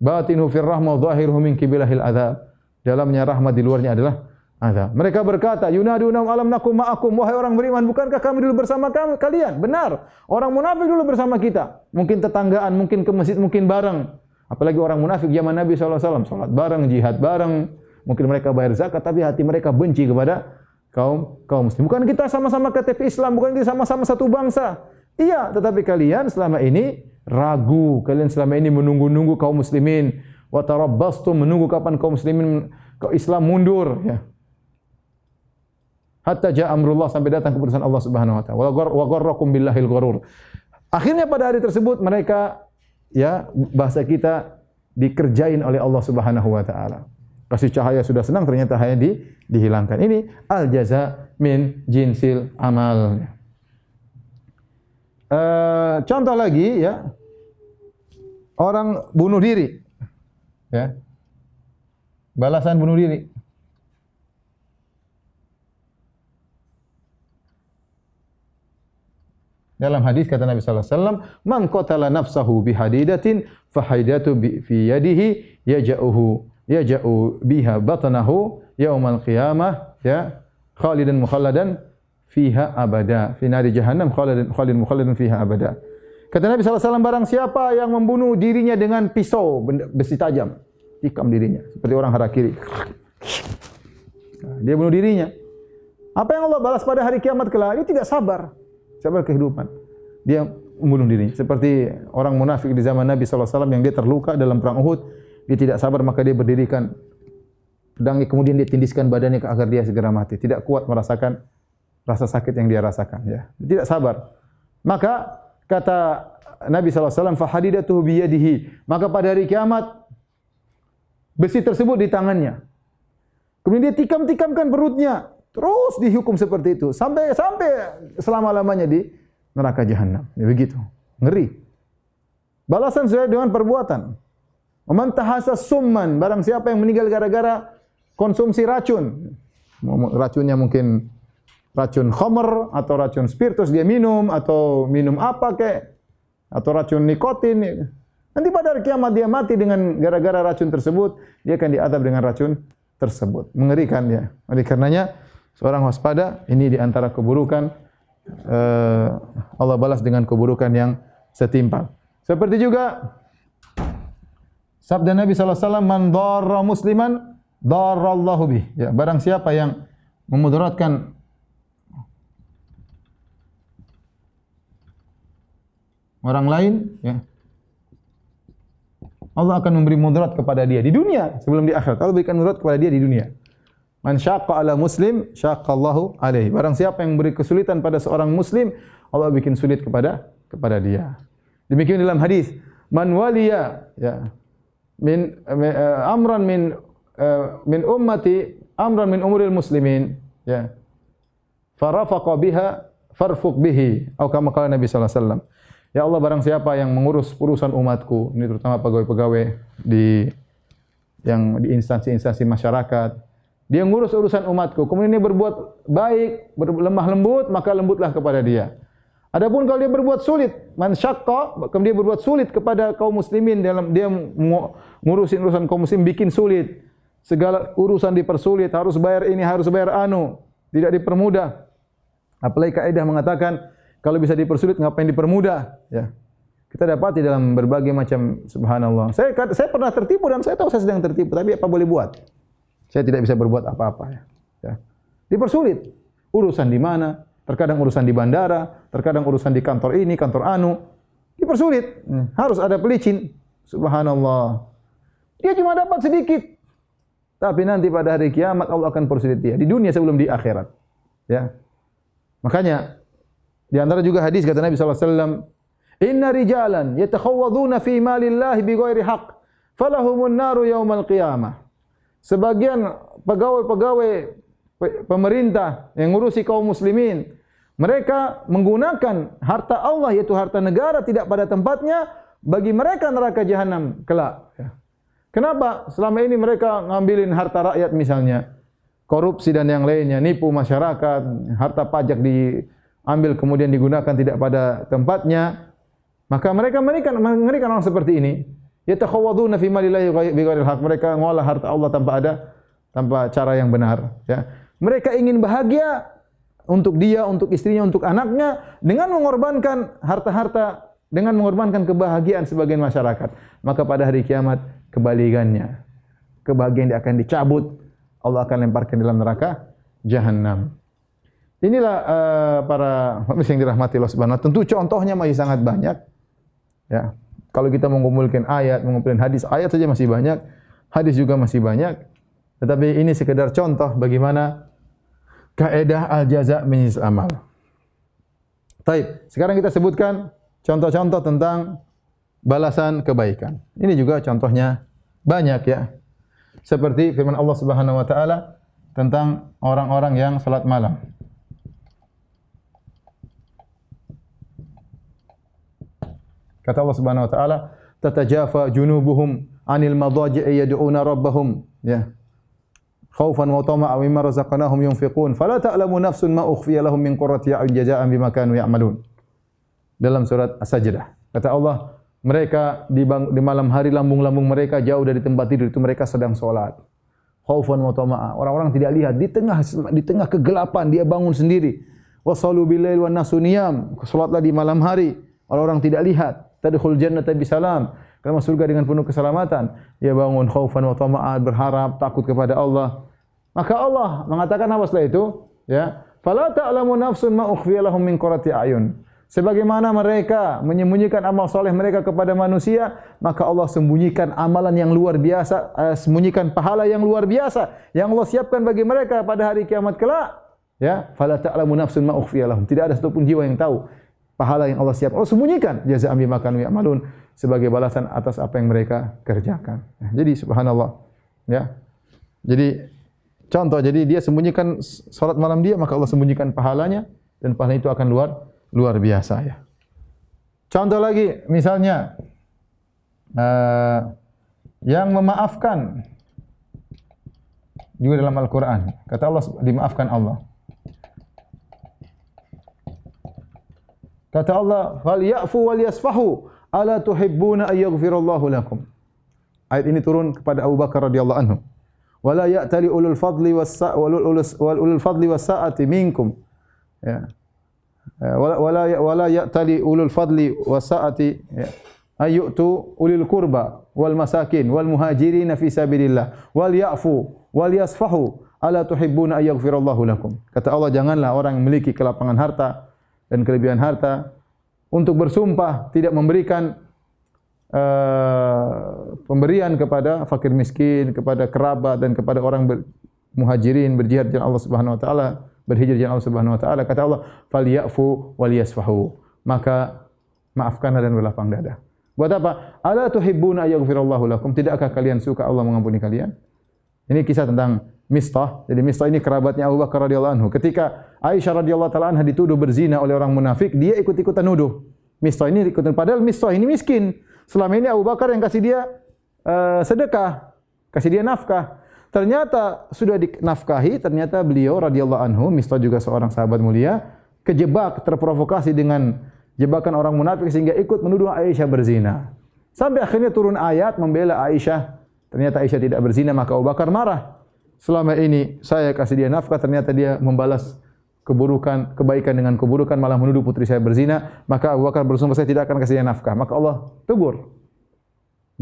Batinu fir rahmah zahiruhu min qiblahil adzab. Dalamnya rahmat, di luarnya adalah azab. Mereka berkata, "Yunaduna alam nakum ma'akum." Wahai orang beriman, bukankah kami dulu bersama kalian? Benar. Orang munafik dulu bersama kita. Mungkin tetanggaan, mungkin ke masjid, mungkin bareng. Apalagi orang munafik zaman Nabi SAW. Salat bareng, jihad bareng. Mungkin mereka bayar zakat, tapi hati mereka benci kepada kaum muslim. Bukan kita sama-sama KTP Islam, bukan kita sama-sama satu bangsa. Iya, tetapi kalian selama ini ragu. Kalian selama ini menunggu-nunggu kaum muslimin. Wa tarabbastum, menunggu kapan kaum muslimin Islam mundur, ya. Hatta ja'a amrullah, sampai datang keputusan Allah Subhanahu wa taala. Wa gharrakum billahil gharur. Akhirnya pada hari tersebut mereka, ya, bahasa kita dikerjain oleh Allah Subhanahu wa taala. Kasih cahaya sudah senang, ternyata cahaya dihilangkan. Ini al jaza min jinsil amal. Contoh lagi, ya, orang bunuh diri, ya, balasan bunuh diri. Dalam hadis kata Nabi sallallahu alaihi wasallam, "Man qatala nafsahu bihadidatin fahidatu fi yadihi yaja'u biha batnahu yaumal qiyamah ya khalidan mukhalladan fiha abada fi nari jahannam khalidan mukhalladan fiha abada." Kata Nabi sallallahu alaihi wasallam, barang siapa yang membunuh dirinya dengan pisau besi tajam, tikam dirinya seperti orang harakiri. Dia bunuh dirinya. Apa yang Allah balas pada hari kiamat kelak? Dia tidak sabar kehidupan. Dia membunuh dirinya. Seperti orang munafik di zaman Nabi SAW yang dia terluka dalam perang Uhud. Dia tidak sabar, maka dia berdirikan pedangnya, kemudian dia tindiskan badannya agar dia segera mati. Tidak kuat merasakan rasa sakit yang dia rasakan. Ya. Dia tidak sabar. Maka kata Nabi SAW, fahadidatuhu biyadihi. Maka pada hari kiamat, besi tersebut di tangannya. Kemudian dia tikam-tikamkan perutnya. Terus dihukum seperti itu sampai selama-lamanya di neraka jahanam. Ya begitu. Ngeri. Balasan sesuai dengan perbuatan. Man tahassa summan, barang siapa yang meninggal gara-gara konsumsi racun. Racunnya mungkin racun khamr atau racun spiritus dia minum atau minum apa kek atau racun nikotin. Nanti pada hari kiamat dia mati dengan gara-gara racun tersebut, dia akan diazab dengan racun tersebut. Mengerikan ya. Oleh karenanya seorang waspada, ini di antara keburukan, Allah balas dengan keburukan yang setimpal. Seperti juga sabda Nabi sallallahu alaihi wasallam, man darra musliman darrallahu bih. Ya, barang siapa yang memudaratkan orang lain, ya, Allah akan memberi mudarat kepada dia di dunia sebelum di akhirat. Allah berikan mudarat kepada dia di dunia. Man syaqqa ala muslim, syaqqallahu alaihi. Barang siapa yang memberi kesulitan pada seorang muslim, Allah bikin sulit kepada dia. Demikian dalam hadis, man waliya ya amran min ummati amran min umuril muslimin ya farafaqa biha farfuq bihi atau kama qala Nabi sallallahu alaihi wasallam. Ya Allah, barang siapa yang mengurus urusan umatku, ini terutama pegawai-pegawai di instansi-instansi masyarakat, dia ngurus urusan umatku, kemudian dia berbuat baik, lemah lembut, maka lembutlah kepada dia. Adapun kalau dia berbuat sulit, man syaqqa, kemudian dia berbuat sulit kepada kaum muslimin dalam dia ngurusin urusan kaum muslim, bikin sulit. Segala urusan dipersulit, harus bayar ini, harus bayar anu, tidak dipermudah. Apalagi kaidah mengatakan kalau bisa dipersulit ngapain dipermudah, ya. Kita dapati dalam berbagai macam, subhanallah. Saya pernah tertipu dan saya tahu saya sedang tertipu, tapi apa boleh buat? Saya tidak bisa berbuat apa-apa, ya. Dipersulit. Urusan di mana? Terkadang urusan di bandara, terkadang urusan di kantor ini, kantor anu. Dipersulit. Harus ada pelicin. Subhanallah. Dia cuma dapat sedikit. Tapi nanti pada hari kiamat Allah akan persulit dia. Di dunia sebelum di akhirat. Ya. Makanya, di antara juga hadis kata Nabi SAW, Inna rijalan yatakhawwaduna fi malillahi bighairi haqq, falahumun naru yaumal qiyamah. Sebagian pegawai-pegawai pemerintah yang ngurusi kaum muslimin, mereka menggunakan harta Allah, yaitu harta negara, tidak pada tempatnya, bagi mereka neraka jahanam kelak. Kenapa? Selama ini mereka ngambilin harta rakyat misalnya, korupsi dan yang lainnya, nipu masyarakat, harta pajak diambil kemudian digunakan tidak pada tempatnya, maka mereka mengerikan orang seperti ini. Yatakhawwaduna fi malillahi bighairil haq. Mereka ngolah harta Allah tanpa cara yang benar, ya. Mereka ingin bahagia untuk dia, untuk istrinya, untuk anaknya dengan mengorbankan harta-harta, dengan mengorbankan kebahagiaan sebagian masyarakat. Maka pada hari kiamat kebalikannya. Kebahagiaan dia akan dicabut. Allah akan lemparkan dalam neraka jahanam. Inilah para yang dirahmati Allah Subhanahu wa taala. Tentu contohnya masih sangat banyak. Ya. Kalau kita mengumpulkan ayat, mengumpulkan hadis, ayat saja masih banyak, hadis juga masih banyak. Tetapi ini sekedar contoh bagaimana kaidah al-jaza' min jinsil amal. Baik, sekarang kita sebutkan contoh-contoh tentang balasan kebaikan. Ini juga contohnya banyak, ya. Seperti firman Allah Subhanahu wa taala tentang orang-orang yang salat malam. Kata Allah Subhanahu wa taala, "Tatajafa junubuhum 'anil madaji'i yad'una rabbahum." Ya. Khaufan wa tama'an mimma razaqnahum yunfiqun, fala ta'lamu nafsun ma ukhfiya lahum min qurrati a'yun jazaa'an bima kanu ya'malun. dalam surat As-Sajdah. Kata Allah, mereka di malam hari lambung-lambung mereka jauh dari tempat tidur, itu mereka sedang salat. Khaufan wa tama'a. Orang-orang tidak lihat, di tengah kegelapan dia bangun sendiri. Wasallu bilail wan nasu niyam. Salatlah di malam hari. Orang-orang tidak lihat. Tadkhul jannata bisalam. Karena masuk surga dengan penuh keselamatan. Dia bangun khaufan wa tama'a, berharap, takut kepada Allah. Maka Allah mengatakan apa setelah itu? Ya, fala ta'lamu nafsun ma ukhfiya lahum min qurrati a'yun. Sebagaimana mereka menyembunyikan amal soleh mereka kepada manusia, maka Allah sembunyikan amalan yang luar biasa, sembunyikan pahala yang luar biasa yang Allah siapkan bagi mereka pada hari kiamat kelak. Ya, fala ta'lamu nafsun ma ukhfiya lahum. Tidak ada satupun jiwa yang tahu pahala yang Allah siapkan. Allah sembunyikan jazaa'an bima kanu ya'malun, sebagai balasan atas apa yang mereka kerjakan. Jadi subhanallah. Ya. Jadi contoh, jadi dia sembunyikan salat malam dia, maka Allah sembunyikan pahalanya dan pahala itu akan luar biasa ya. Contoh lagi, misalnya yang memaafkan juga dalam Al-Quran. Kata Allah, dimaafkan Allah. Kata Allah, "Falyafu wal yasfahu, ala tuhibbuna ay yaghfirallahu lakum." Ayat ini turun kepada Abu Bakar radhiyallahu anhu. Wala ya'tali ulul fadli was-sa'ati minkum. Ya. Wala ya'tali ulul fadli was-sa'ati ayyutu ulil qurba wal masakin wal muhajirin fi sabilillah wal ya'fu wal yasfahu ala tuhibbuna ay yaghfirallahu lakum. Kata Allah, janganlah orang yang memiliki kelapangan harta dan kelebihan harta untuk bersumpah tidak memberikan pemberian kepada fakir miskin, kepada kerabat dan kepada orang muhajirin berjihad di jalan Allah Subhanahu wa taala, berhijrah di jalan Allah Subhanahu wa taala. Kata Allah, "Falyafu wal yasfahu." Maka maafkanlah dan berlapang dada. Buat apa? Ala tuhibbuna yaghfirallahu lakum. Tidakkah kalian suka Allah mengampuni kalian? Ini kisah tentang Mistah. Jadi Mistah ini kerabatnya Abu Bakar radhiyallahu anhu. Ketika Aisyah radhiyallahu taala anha dituduh berzina oleh orang munafik, dia ikut-ikutan nuduh. Mistah ini ikutan, padahal Mistah ini miskin. Selama ini Abu Bakar yang kasih dia sedekah, kasih dia nafkah. Ternyata sudah dinafkahi, ternyata beliau radhiyallahu anhu, Mistah juga seorang sahabat mulia, kejebak, terprovokasi dengan jebakan orang munafik sehingga ikut menuduh Aisyah berzina. Sampai akhirnya turun ayat membela Aisyah. Ternyata Aisyah tidak berzina, maka Abu Bakar marah. Selama ini saya kasih dia nafkah, ternyata dia membalas kebaikan dengan keburukan, malah menuduh putri saya berzina. Maka Abu Bakar bersumpah, saya tidak akan kasih dia nafkah. Maka Allah tegur,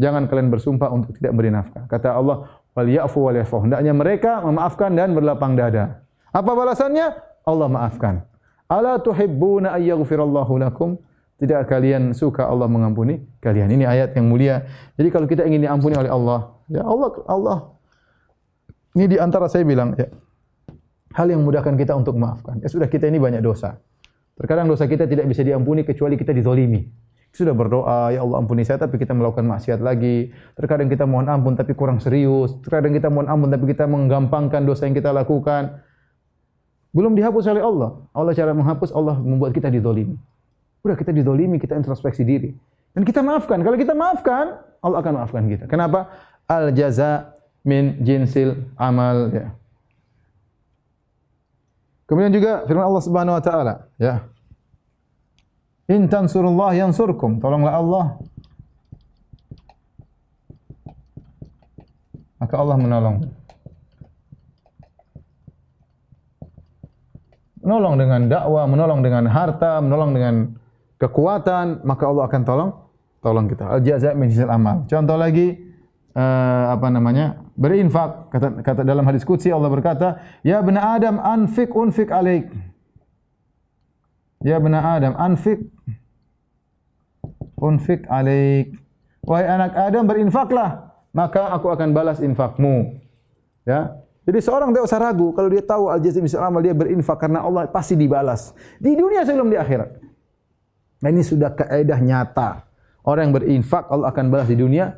jangan kalian bersumpah untuk tidak beri nafkah. Kata Allah, wal ya'fu wal yasfahu. Hendaknya mereka memaafkan dan berlapang dada. Apa balasannya? Allah maafkan. Ala tuhibbuna ay yaghfirallahu lakum. Tidak kalian suka Allah mengampuni kalian. Ini ayat yang mulia. Jadi kalau kita ingin diampuni oleh Allah, ya Allah ini di antara saya bilang ya, hal yang memudahkan kita untuk memaafkan. Ya sudah, kita ini banyak dosa. Terkadang dosa kita tidak bisa diampuni kecuali kita dizalimi. Sudah berdoa, ya Allah ampuni saya, tapi kita melakukan maksiat lagi. Terkadang kita mohon ampun tapi kurang serius. Terkadang kita mohon ampun tapi kita menggampangkan dosa yang kita lakukan. Belum dihapus oleh Allah. Allah cara menghapus, Allah membuat kita dizalimi. Udah kita dizalimi, kita introspeksi diri. Dan kita maafkan. Kalau kita maafkan, Allah akan maafkan kita. Kenapa? Al jaza min jinsil amal ya. Kemudian juga firman Allah Subhanahu wa taala, ya. In tansurullah yansurkum. Tolonglah Allah, maka Allah menolong. Menolong dengan dakwah, menolong dengan harta, menolong dengan kekuatan, maka Allah akan tolong kita. Al jaza min jinsil amal. Contoh lagi berinfak. Kata dalam hadis qudsi Allah berkata, ya bena Adam anfik unfik alaik. Ya bena Adam anfik unfik alaik. Wahai anak Adam, berinfaklah, maka aku akan balas infakmu. Ya. Jadi seorang tidak usah ragu kalau dia tahu al-jazaa min jinsil amal, dia berinfak karena Allah pasti dibalas di dunia sebelum di akhirat. Nah, ini sudah kaidah nyata. Orang yang berinfak Allah akan balas di dunia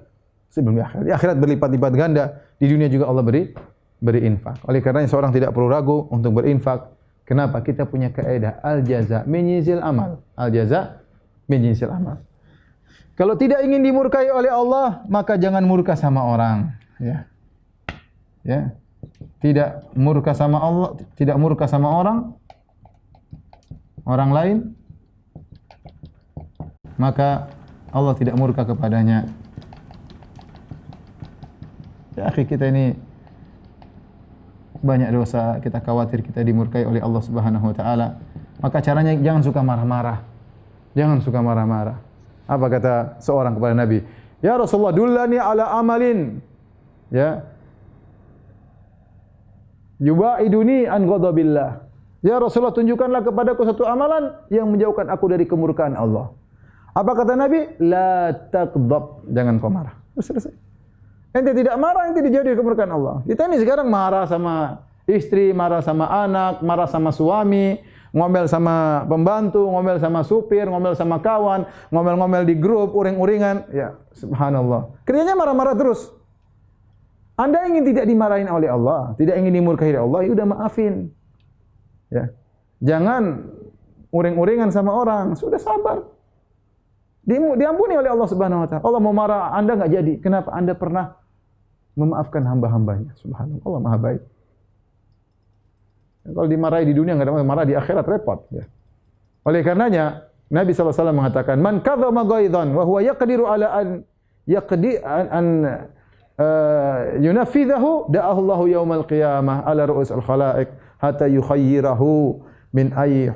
sebelum di akhirat. Di akhirat berlipat-lipat ganda, di dunia juga Allah beri infak. Oleh karenanya seorang tidak perlu ragu untuk berinfak. Kenapa? Kita punya kaidah al-jaza min jinsil amal. Al-jaza min jinsil amal. Kalau tidak ingin dimurkai oleh Allah, maka jangan murka sama orang, ya. Ya. Tidak murka sama Allah, tidak murka sama orang lain. maka Allah tidak murka kepadanya. Ya akhi, kita ini banyak dosa, kita khawatir kita dimurkai oleh Allah Subhanahu wa taala. Maka caranya jangan suka marah-marah. Jangan suka marah-marah. Apa kata seorang kepada Nabi? Ya Rasulullah, dullani ala amalin. Ya. Yubaiduni an ghadabillah. Ya Rasulullah, tunjukkanlah kepadaku satu amalan yang menjauhkan aku dari kemurkaan Allah. Apa kata Nabi? La taghdab. Jangan kau marah. Selesai. Ente tidak marah, ente dijauh dari kemurkaan Allah. Kita ini sekarang marah sama istri, marah sama anak, marah sama suami, ngomel sama pembantu, ngomel sama supir, ngomel sama kawan, ngomel-ngomel di grup, uring-uringan. Ya, subhanallah. Kerjanya marah-marah terus. Anda ingin tidak dimarahin oleh Allah, tidak ingin dimurkai oleh Allah, ya udah maafin. Ya. Jangan uring-uringan sama orang, sudah sabar. Diampuni oleh Allah Subhanahu wa taala. Allah mau marah, Anda enggak jadi. Kenapa? Anda pernah memaafkan hamba-hambanya. Subhanallah, Allah Maha baik. Kalau dimarahi di dunia enggak ada masalah, marah di akhirat repot. Ya. Oleh karenanya Nabi SAW mengatakan, man kadzama ghaidhan wa huwa yaqdiru ala an yunafidhahu da'ahu Allahu yaumal qiyamah ala ru'usil khalaiq hatta yukhayyirahu min ayyi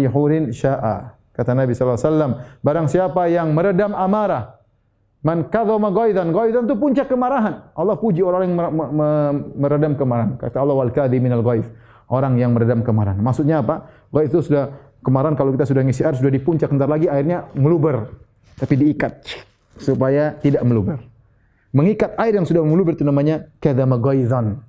hurin sya'a. Kata Nabi SAW, barang siapa yang meredam amarah, man kadzama ghaidhan, ghaidhan itu puncak kemarahan. Allah puji orang yang meredam kemarahan. Kata Allah, wal kadhiminal ghaidh, orang yang meredam kemarahan. Maksudnya apa? Ghaidh itu sudah kemarahan, kalau kita sudah ngisi air sudah di puncak, entar lagi airnya meluber, tapi diikat supaya tidak meluber. Mengikat air yang sudah meluber itu namanya kadzama ghaidhan.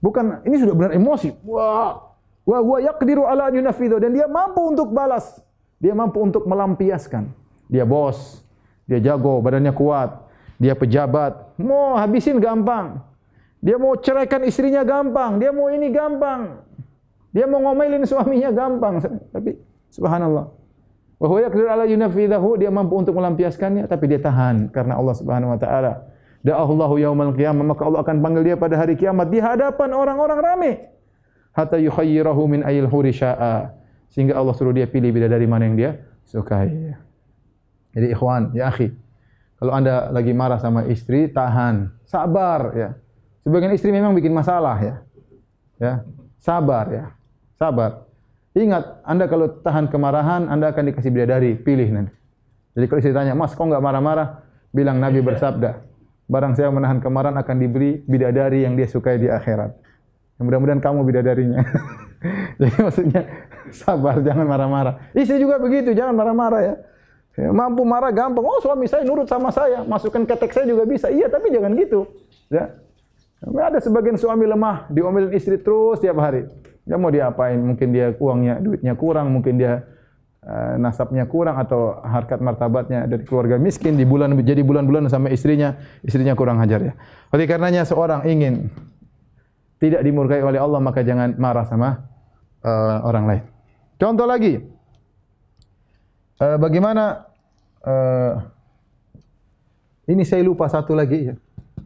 Bukan, ini sudah benar emosi. Wah, wa huwa yaqdiru ala an yunafidhu, dan dia mampu untuk balas. Dia mampu untuk melampiaskan. Dia bos, dia jago, badannya kuat, dia pejabat, mau habisin gampang. Dia mau ceraikan istrinya gampang, dia mau ini gampang. Dia mau ngomelin suaminya gampang. Tapi subhanallah, wa huwa yaqdiru ala yunafidhu, dia mampu untuk melampiaskannya, tapi dia tahan karena Allah Subhanahu wa taala. Da'ahullahu yaumal qiyamah, maka Allah akan panggil dia pada hari kiamat di hadapan orang-orang ramai. Hatta yukhayyirahu min ayil huri sya'a, sehingga Allah suruh dia pilih bidadari mana yang dia sukai. Jadi ikhwan, ya akhi, kalau Anda lagi marah sama istri, tahan, sabar ya. Sebagian istri memang bikin masalah ya. Ya, sabar ya. Sabar. Ingat, Anda kalau tahan kemarahan, Anda akan dikasih bidadari, pilih nanti. Jadi kalau istri tanya, "Mas, kok enggak marah-marah?" Bilang Nabi bersabda, barang saya menahan kemarahan akan diberi bidadari yang dia sukai di akhirat. Ya, mudah-mudahan kamu bidadarinya. Jadi maksudnya sabar, jangan marah-marah. Istri juga begitu, jangan marah-marah ya. Ya, mampu marah gampang. Oh, suami saya nurut sama saya, masukkan ketek saya juga bisa. Iya, tapi jangan gitu. Ya. Ada sebagian suami lemah, diomelin istri terus tiap hari. Ya mau diapain? Mungkin dia uangnya, duitnya kurang, mungkin dia nasabnya kurang, atau harkat martabatnya dari keluarga miskin, di jadi bulan-bulan sama istrinya kurang ajar ya. Oleh karenanya seorang ingin tidak dimurkai oleh Allah, maka jangan marah sama orang lain. Contoh lagi, bagaimana ini saya lupa satu lagi ya.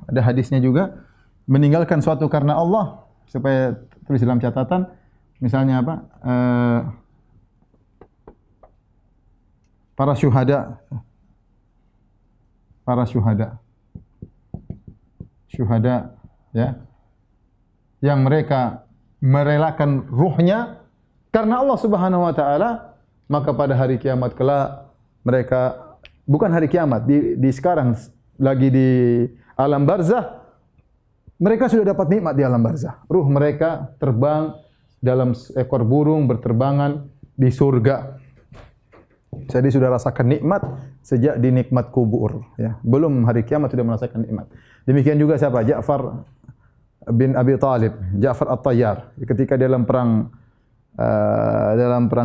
Ada hadisnya juga, meninggalkan suatu karena Allah, supaya tulis dalam catatan. Misalnya apa? Para syuhada ya, yang mereka merelakan ruhnya karena Allah Subhanahu wa taala, maka pada hari kiamat kelak mereka, bukan hari kiamat, di sekarang lagi di alam barzah, mereka sudah dapat nikmat di alam barzah. Ruh mereka terbang dalam ekor burung, berterbangan di surga. Jadi sudah rasakan nikmat sejak di nikmat kubur ya. Belum hari kiamat sudah merasakan nikmat. Demikian juga siapa? Ja'far bin Abi Talib, Ja'far At-Tayyar. Ketika dalam perang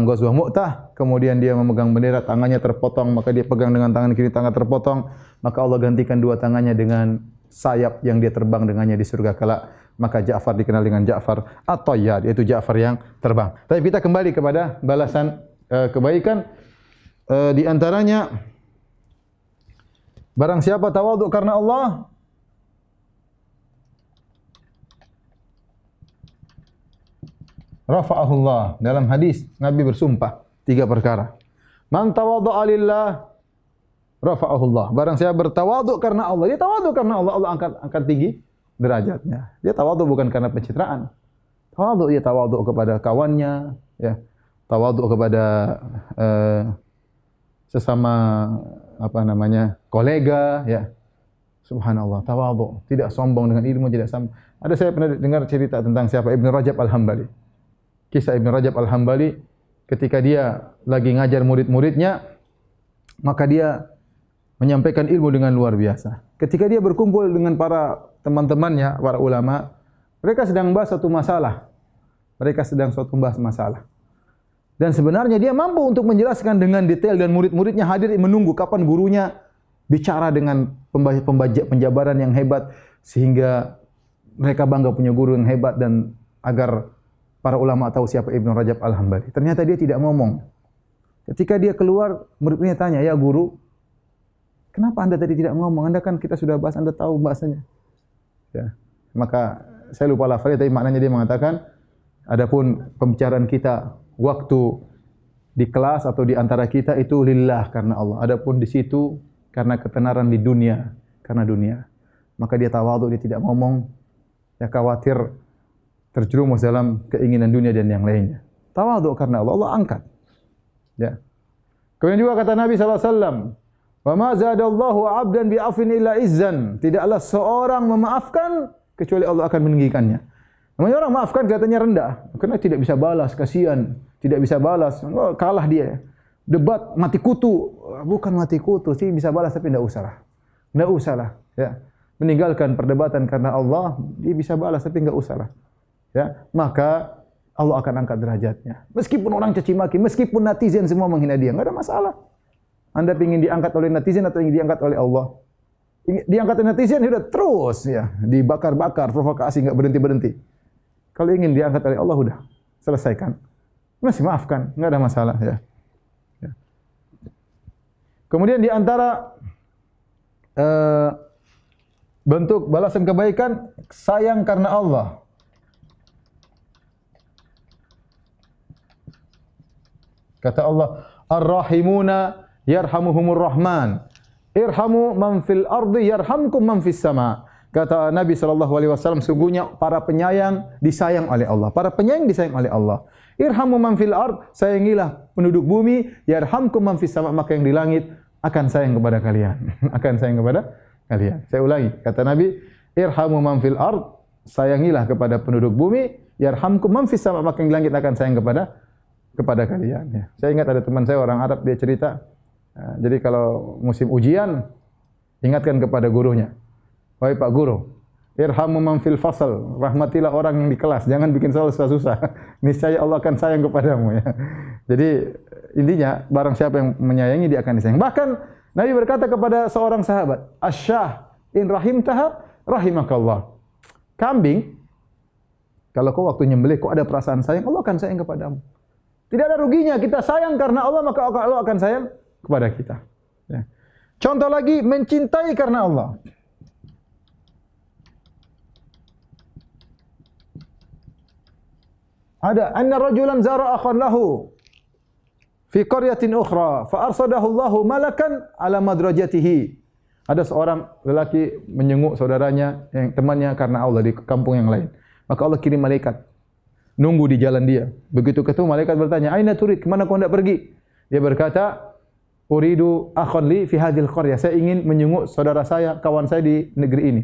Ghazwah Mu'tah, kemudian dia memegang bendera, tangannya terpotong, maka dia pegang dengan tangan kiri, tangan terpotong, maka Allah gantikan dua tangannya dengan sayap yang dia terbang dengannya di surga kelak. Maka Ja'far dikenal dengan Ja'far At-Tayyar, yaitu Ja'far yang terbang. Tapi kita kembali kepada balasan kebaikan. Di antaranya, barang siapa tawadhu karena Allah, rafa'ahullah. Dalam hadis Nabi bersumpah 3 perkara. Man tawadha'a lillah rafa'ahu Allah. Barang siapa bertawadhu karena Allah, dia tawadhu karena Allah, Allah angkat tinggi derajatnya. Dia tawadhu bukan karena pencitraan. Tawadhu, dia tawadhu kepada kawannya, ya. Tawadhu kepada sesama kolega, ya. Subhanallah, tawadhu, tidak sombong dengan ilmu, tidak sombong. Ada saya pernah dengar cerita tentang siapa Ibnu Rajab Al-Hambali. Kisah Ibnu Rajab Al-Hambali ketika dia lagi ngajar murid-muridnya, maka dia menyampaikan ilmu dengan luar biasa. Ketika dia berkumpul dengan para teman-temannya, para ulama, mereka sedang membahas satu masalah. Dan sebenarnya dia mampu untuk menjelaskan dengan detail dan murid-muridnya hadir menunggu kapan gurunya bicara dengan penjabaran yang hebat sehingga mereka bangga punya guru yang hebat dan agar para ulama tahu siapa Ibnu Rajab Al-Hambali. Ternyata dia tidak ngomong. Ketika dia keluar, murid-muridnya tanya, "Ya guru, kenapa Anda tadi tidak ngomong? Anda kan kita sudah bahas, Anda tahu bahasanya." Ya. Maka saya lupa lafaznya, tapi maknanya dia mengatakan, adapun pembicaraan kita waktu di kelas atau di antara kita itu lillah, karena Allah. Adapun di situ karena ketenaran di dunia, karena dunia. Maka dia tawadhu, dia tidak ngomong, ya khawatir terjerumus dalam keinginan dunia dan yang lainnya. Tawadhu karena Allah, Allah angkat. Ya. Kemudian juga kata Nabi SAW, "Wa ma zadallahu 'abdan bi'afwin illa izzan." Tidaklah seorang memaafkan kecuali Allah akan meninggikannya. Namanya orang maafkan katanya rendah, karena tidak bisa balas, kasihan, tidak bisa balas, oh, kalah dia. Debat mati kutu, bukan mati kutu sih, bisa balas tapi tidak usahlah, ya. Meninggalkan perdebatan karena Allah, dia bisa balas tapi enggak usahlah. Ya, maka Allah akan angkat derajatnya. Meskipun orang caci maki, meskipun netizen semua menghina dia, enggak ada masalah. Anda ingin diangkat oleh netizen atau ingin diangkat oleh Allah? Diangkat oleh netizen sudah terus ya, dibakar-bakar, provokasi enggak berhenti-berhenti. Kalau ingin diangkat oleh Allah sudah selesaikan. Masih maafkan, enggak ada masalah ya. Kemudian di antara bentuk balasan kebaikan, sayang karena Allah. Kata Allah, Ar-Rahimuna yarhamuhumur Rahman. Irhamu man fil ardi yarhamkum man fis sama. Kata Nabi SAW, sungguhnya para penyayang disayang oleh Allah. Para penyayang disayang oleh Allah. Irhamu man fil ard, sayangilah penduduk bumi, yarhamkum man fis sama, maka yang di langit akan sayang kepada kalian. Akan sayang kepada kalian. Saya ulangi, kata Nabi, irhamu man fil ard, sayangilah kepada penduduk bumi, yarhamkum man fis sama, maka yang di langit akan sayang kepada kalian. Ya. Saya ingat ada teman saya orang Arab, dia cerita, jadi kalau musim ujian, ingatkan kepada gurunya, wahai Pak Guru, irhamu man fil fasal, rahmatilah orang yang di kelas, jangan bikin soal susah-susah. Niscaya Allah akan sayang kepadamu. Ya. Jadi intinya, barang siapa yang menyayangi, dia akan disayang. Bahkan Nabi berkata kepada seorang sahabat, "Asyah in rahimtaha rahimakallah." Kambing, kalau kau waktu nyembelih kau ada perasaan sayang, Allah akan sayang kepadamu. Tidak ada ruginya kita sayang karena Allah, maka Allah akan sayang kepada kita. Ya. Contoh lagi, mencintai karena Allah. Ada anna rajulan zara akhan lahu fi qaryatin ukhra fa arsadahu Allahu malakan ala madrajatihi. Ada seorang lelaki menyenguk saudaranya yang temannya karena Allah di kampung yang lain. Maka Allah kirim malaikat nunggu di jalan dia. Begitu ketemu malaikat bertanya, "Aina turid? Kemana kau hendak pergi?" Dia berkata, "Uridu akhan li fi hadhil qaryah." Saya ingin menyenguk saudara saya, kawan saya di negeri ini.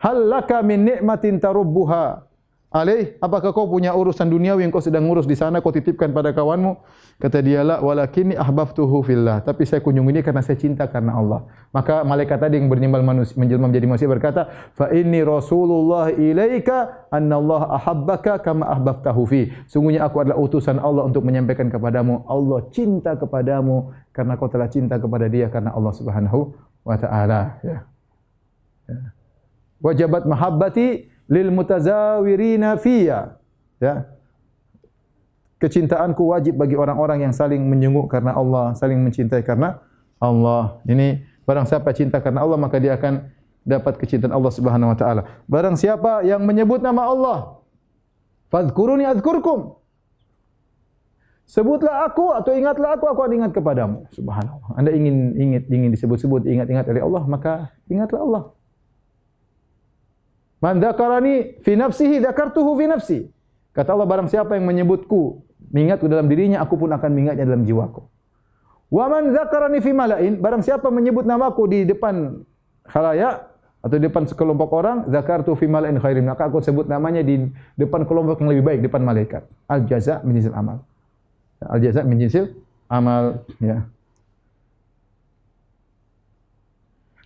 "Hal laka min ni'matin tarubbuha alaih, apakah kau punya urusan duniawi yang kau sedang ngurus di sana, kau titipkan pada kawanmu?" Kata dia, "La walakinni ahbabtuhu fillah." Tapi saya kunjungi ini karena saya cinta karena Allah. Maka malaikat tadi yang menjelma menjadi manusia berkata, "Fa inni Rasulullah ilaika anna Allah ahabbaka kama ahbabtahu fi." Sungguhnya aku adalah utusan Allah untuk menyampaikan kepadamu, Allah cinta kepadamu karena kau telah cinta kepada Dia karena Allah Subhanahu wa taala. Ya. Wajabat mahabbati lil mutazawirina fiyya. Ya. Kecintaanku wajib bagi orang-orang yang saling menyenguk karena Allah, saling mencintai karena Allah. Ini barang siapa cinta karena Allah, maka dia akan dapat kecintaan Allah Subhanahu wa taala. Barang siapa yang menyebut nama Allah, fadhkuruni adzkurkum. Sebutlah aku atau ingatlah aku akan ingat kepadamu. Subhanallah. Anda ingin disebut-sebut, ingat oleh Allah, maka ingatlah Allah. Man dzakarani fi nafsihi dzakartuhu fi nafsi. Kata Allah, barang siapa yang menyebutku, mengingatku dalam dirinya, aku pun akan mengingatnya dalam jiwaku. Wa man dzakarani fi mala'in, barang siapa menyebut namaku di depan khalayak atau di depan sekelompok orang, dzakartu fi mala'in khairin, maka aku sebut namanya di depan kelompok yang lebih baik, depan malaikat. Al jaza min jinsil amal. Al jaza min jinsil amal, ya.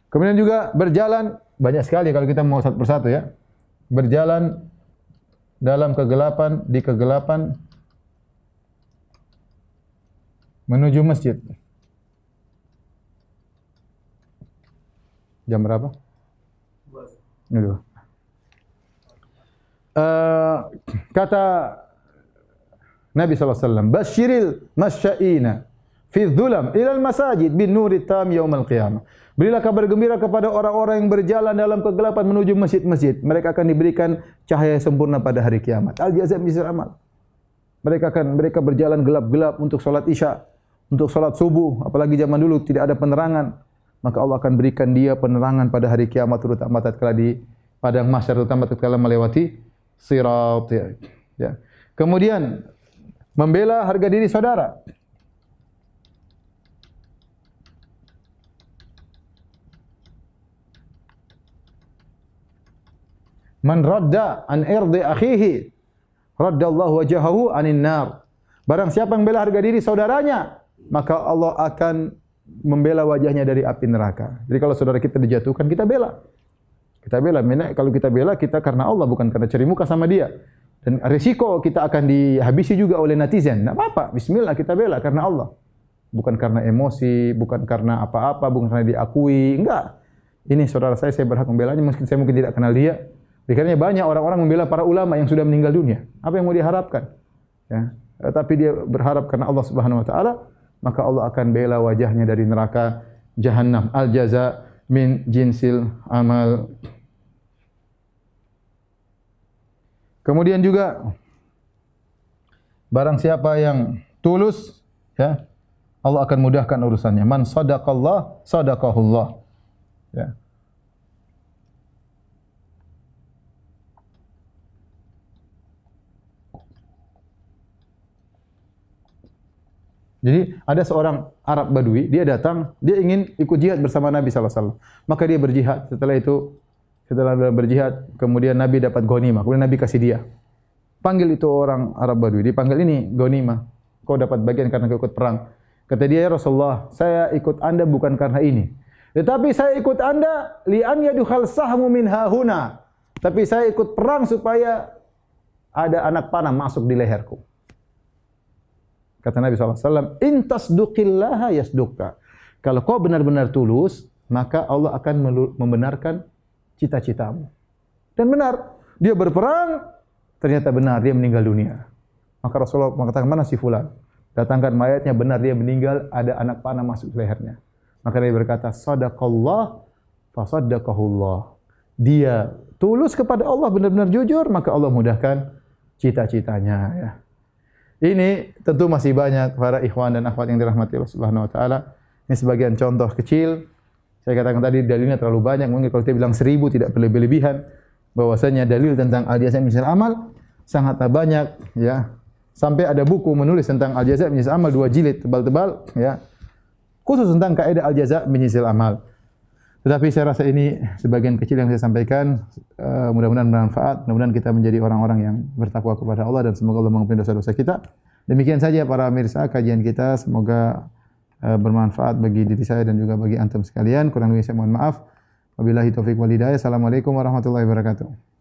Kemudian juga berjalan, banyak sekali kalau kita mau satu persatu ya. Berjalan dalam kegelapan, di kegelapan menuju masjid. Jam berapa? 2. Kata Nabi SAW, Basyiril masya'ina fi dhulam ilal masajid bin nuri tam yaumal qiyamah. Berilah kabar gembira kepada orang-orang yang berjalan dalam kegelapan menuju masjid-masjid. Mereka akan diberikan cahaya sempurna pada hari kiamat. Al-jazaa' min jinsil amal. Mereka berjalan gelap-gelap untuk salat Isya, untuk salat subuh, apalagi zaman dulu tidak ada penerangan. Maka Allah akan berikan dia penerangan pada hari kiamat, terutama tatkala di padang mahsyar, terutama tatkala melewati sirat, ya. Kemudian membela harga diri saudara. Man radda an irdi akhihi raddallahu wajhahu anin nar. Barang siapa yang membela harga diri saudaranya, maka Allah akan membela wajahnya dari api neraka. Jadi kalau saudara kita dijatuhkan, kita bela. Kita bela. Kalau kita bela, kita karena Allah, bukan karena cari muka sama dia. Dan risiko kita akan dihabisi juga oleh netizen. Tidak apa-apa, bismillah kita bela karena Allah. Bukan karena emosi, bukan karena apa-apa, bukan karena diakui. Enggak. Ini saudara saya berhak membelanya, saya mungkin tidak kenal dia. Dikarenanya banyak orang-orang membela para ulama yang sudah meninggal dunia. Apa yang mau diharapkan? Ya. Tapi dia berharap karena Allah Subhanahu wa taala, maka Allah akan bela wajahnya dari neraka Jahannam. Al jaza min jinsil amal. Kemudian juga barang siapa yang tulus, ya, Allah akan mudahkan urusannya. Man sadaqallah sadaqahullah. Ya. Jadi ada seorang Arab Badui, dia datang, dia ingin ikut jihad bersama Nabi sallallahu alaihi wasallam. Maka dia berjihad. Setelah berjihad, kemudian Nabi dapat ghanimah. Kemudian Nabi kasih dia. Panggil itu orang Arab Badui, dipanggil, ini ghanimah. Kau dapat bagian karena kau ikut perang. Kata dia, ya Rasulullah, saya ikut Anda bukan karena ini. Tetapi saya ikut Anda li'an yadukhal sahmu min hahuna. Tapi saya ikut perang supaya ada anak panah masuk di leherku. Kata Nabi SAW, in tasduqillaha yasduqka. Kalau kau benar-benar tulus, maka Allah akan membenarkan cita-citamu. Dan benar, dia berperang, ternyata benar, dia meninggal dunia. Maka Rasulullah mengatakan, mana si fulan? Datangkan mayatnya, benar dia meninggal, ada anak panah masuk di lehernya. Maka dia berkata, sadaqallah fasaddaqahullah. Dia tulus kepada Allah, benar-benar jujur, maka Allah mudahkan cita-citanya. Ya. Ini tentu masih banyak para ikhwan dan akhwat yang dirahmati Allah Subhanahu wa taala. Ini sebagian contoh kecil. Saya katakan tadi dalilnya terlalu banyak. Mungkin kalau kita bilang 1000 tidak berlebihan. Bahwasanya dalil tentang al-jazaa' min jinsil amal sangatlah banyak, ya. Sampai ada buku menulis tentang al-jazaa' min jinsil amal 2 jilid tebal-tebal, ya. Khusus tentang kaidah al-jazaa' min jinsil amal. Tetapi saya rasa ini sebagian kecil yang saya sampaikan, mudah-mudahan bermanfaat, mudah-mudahan kita menjadi orang-orang yang bertakwa kepada Allah dan semoga Allah mengampuni dosa-dosa kita. Demikian saja para pemirsa kajian kita, semoga bermanfaat bagi diri saya dan juga bagi antum sekalian. Kurang lebih saya mohon maaf. Wabillahi taufiq wal hidayah. Assalamualaikum warahmatullahi wabarakatuh.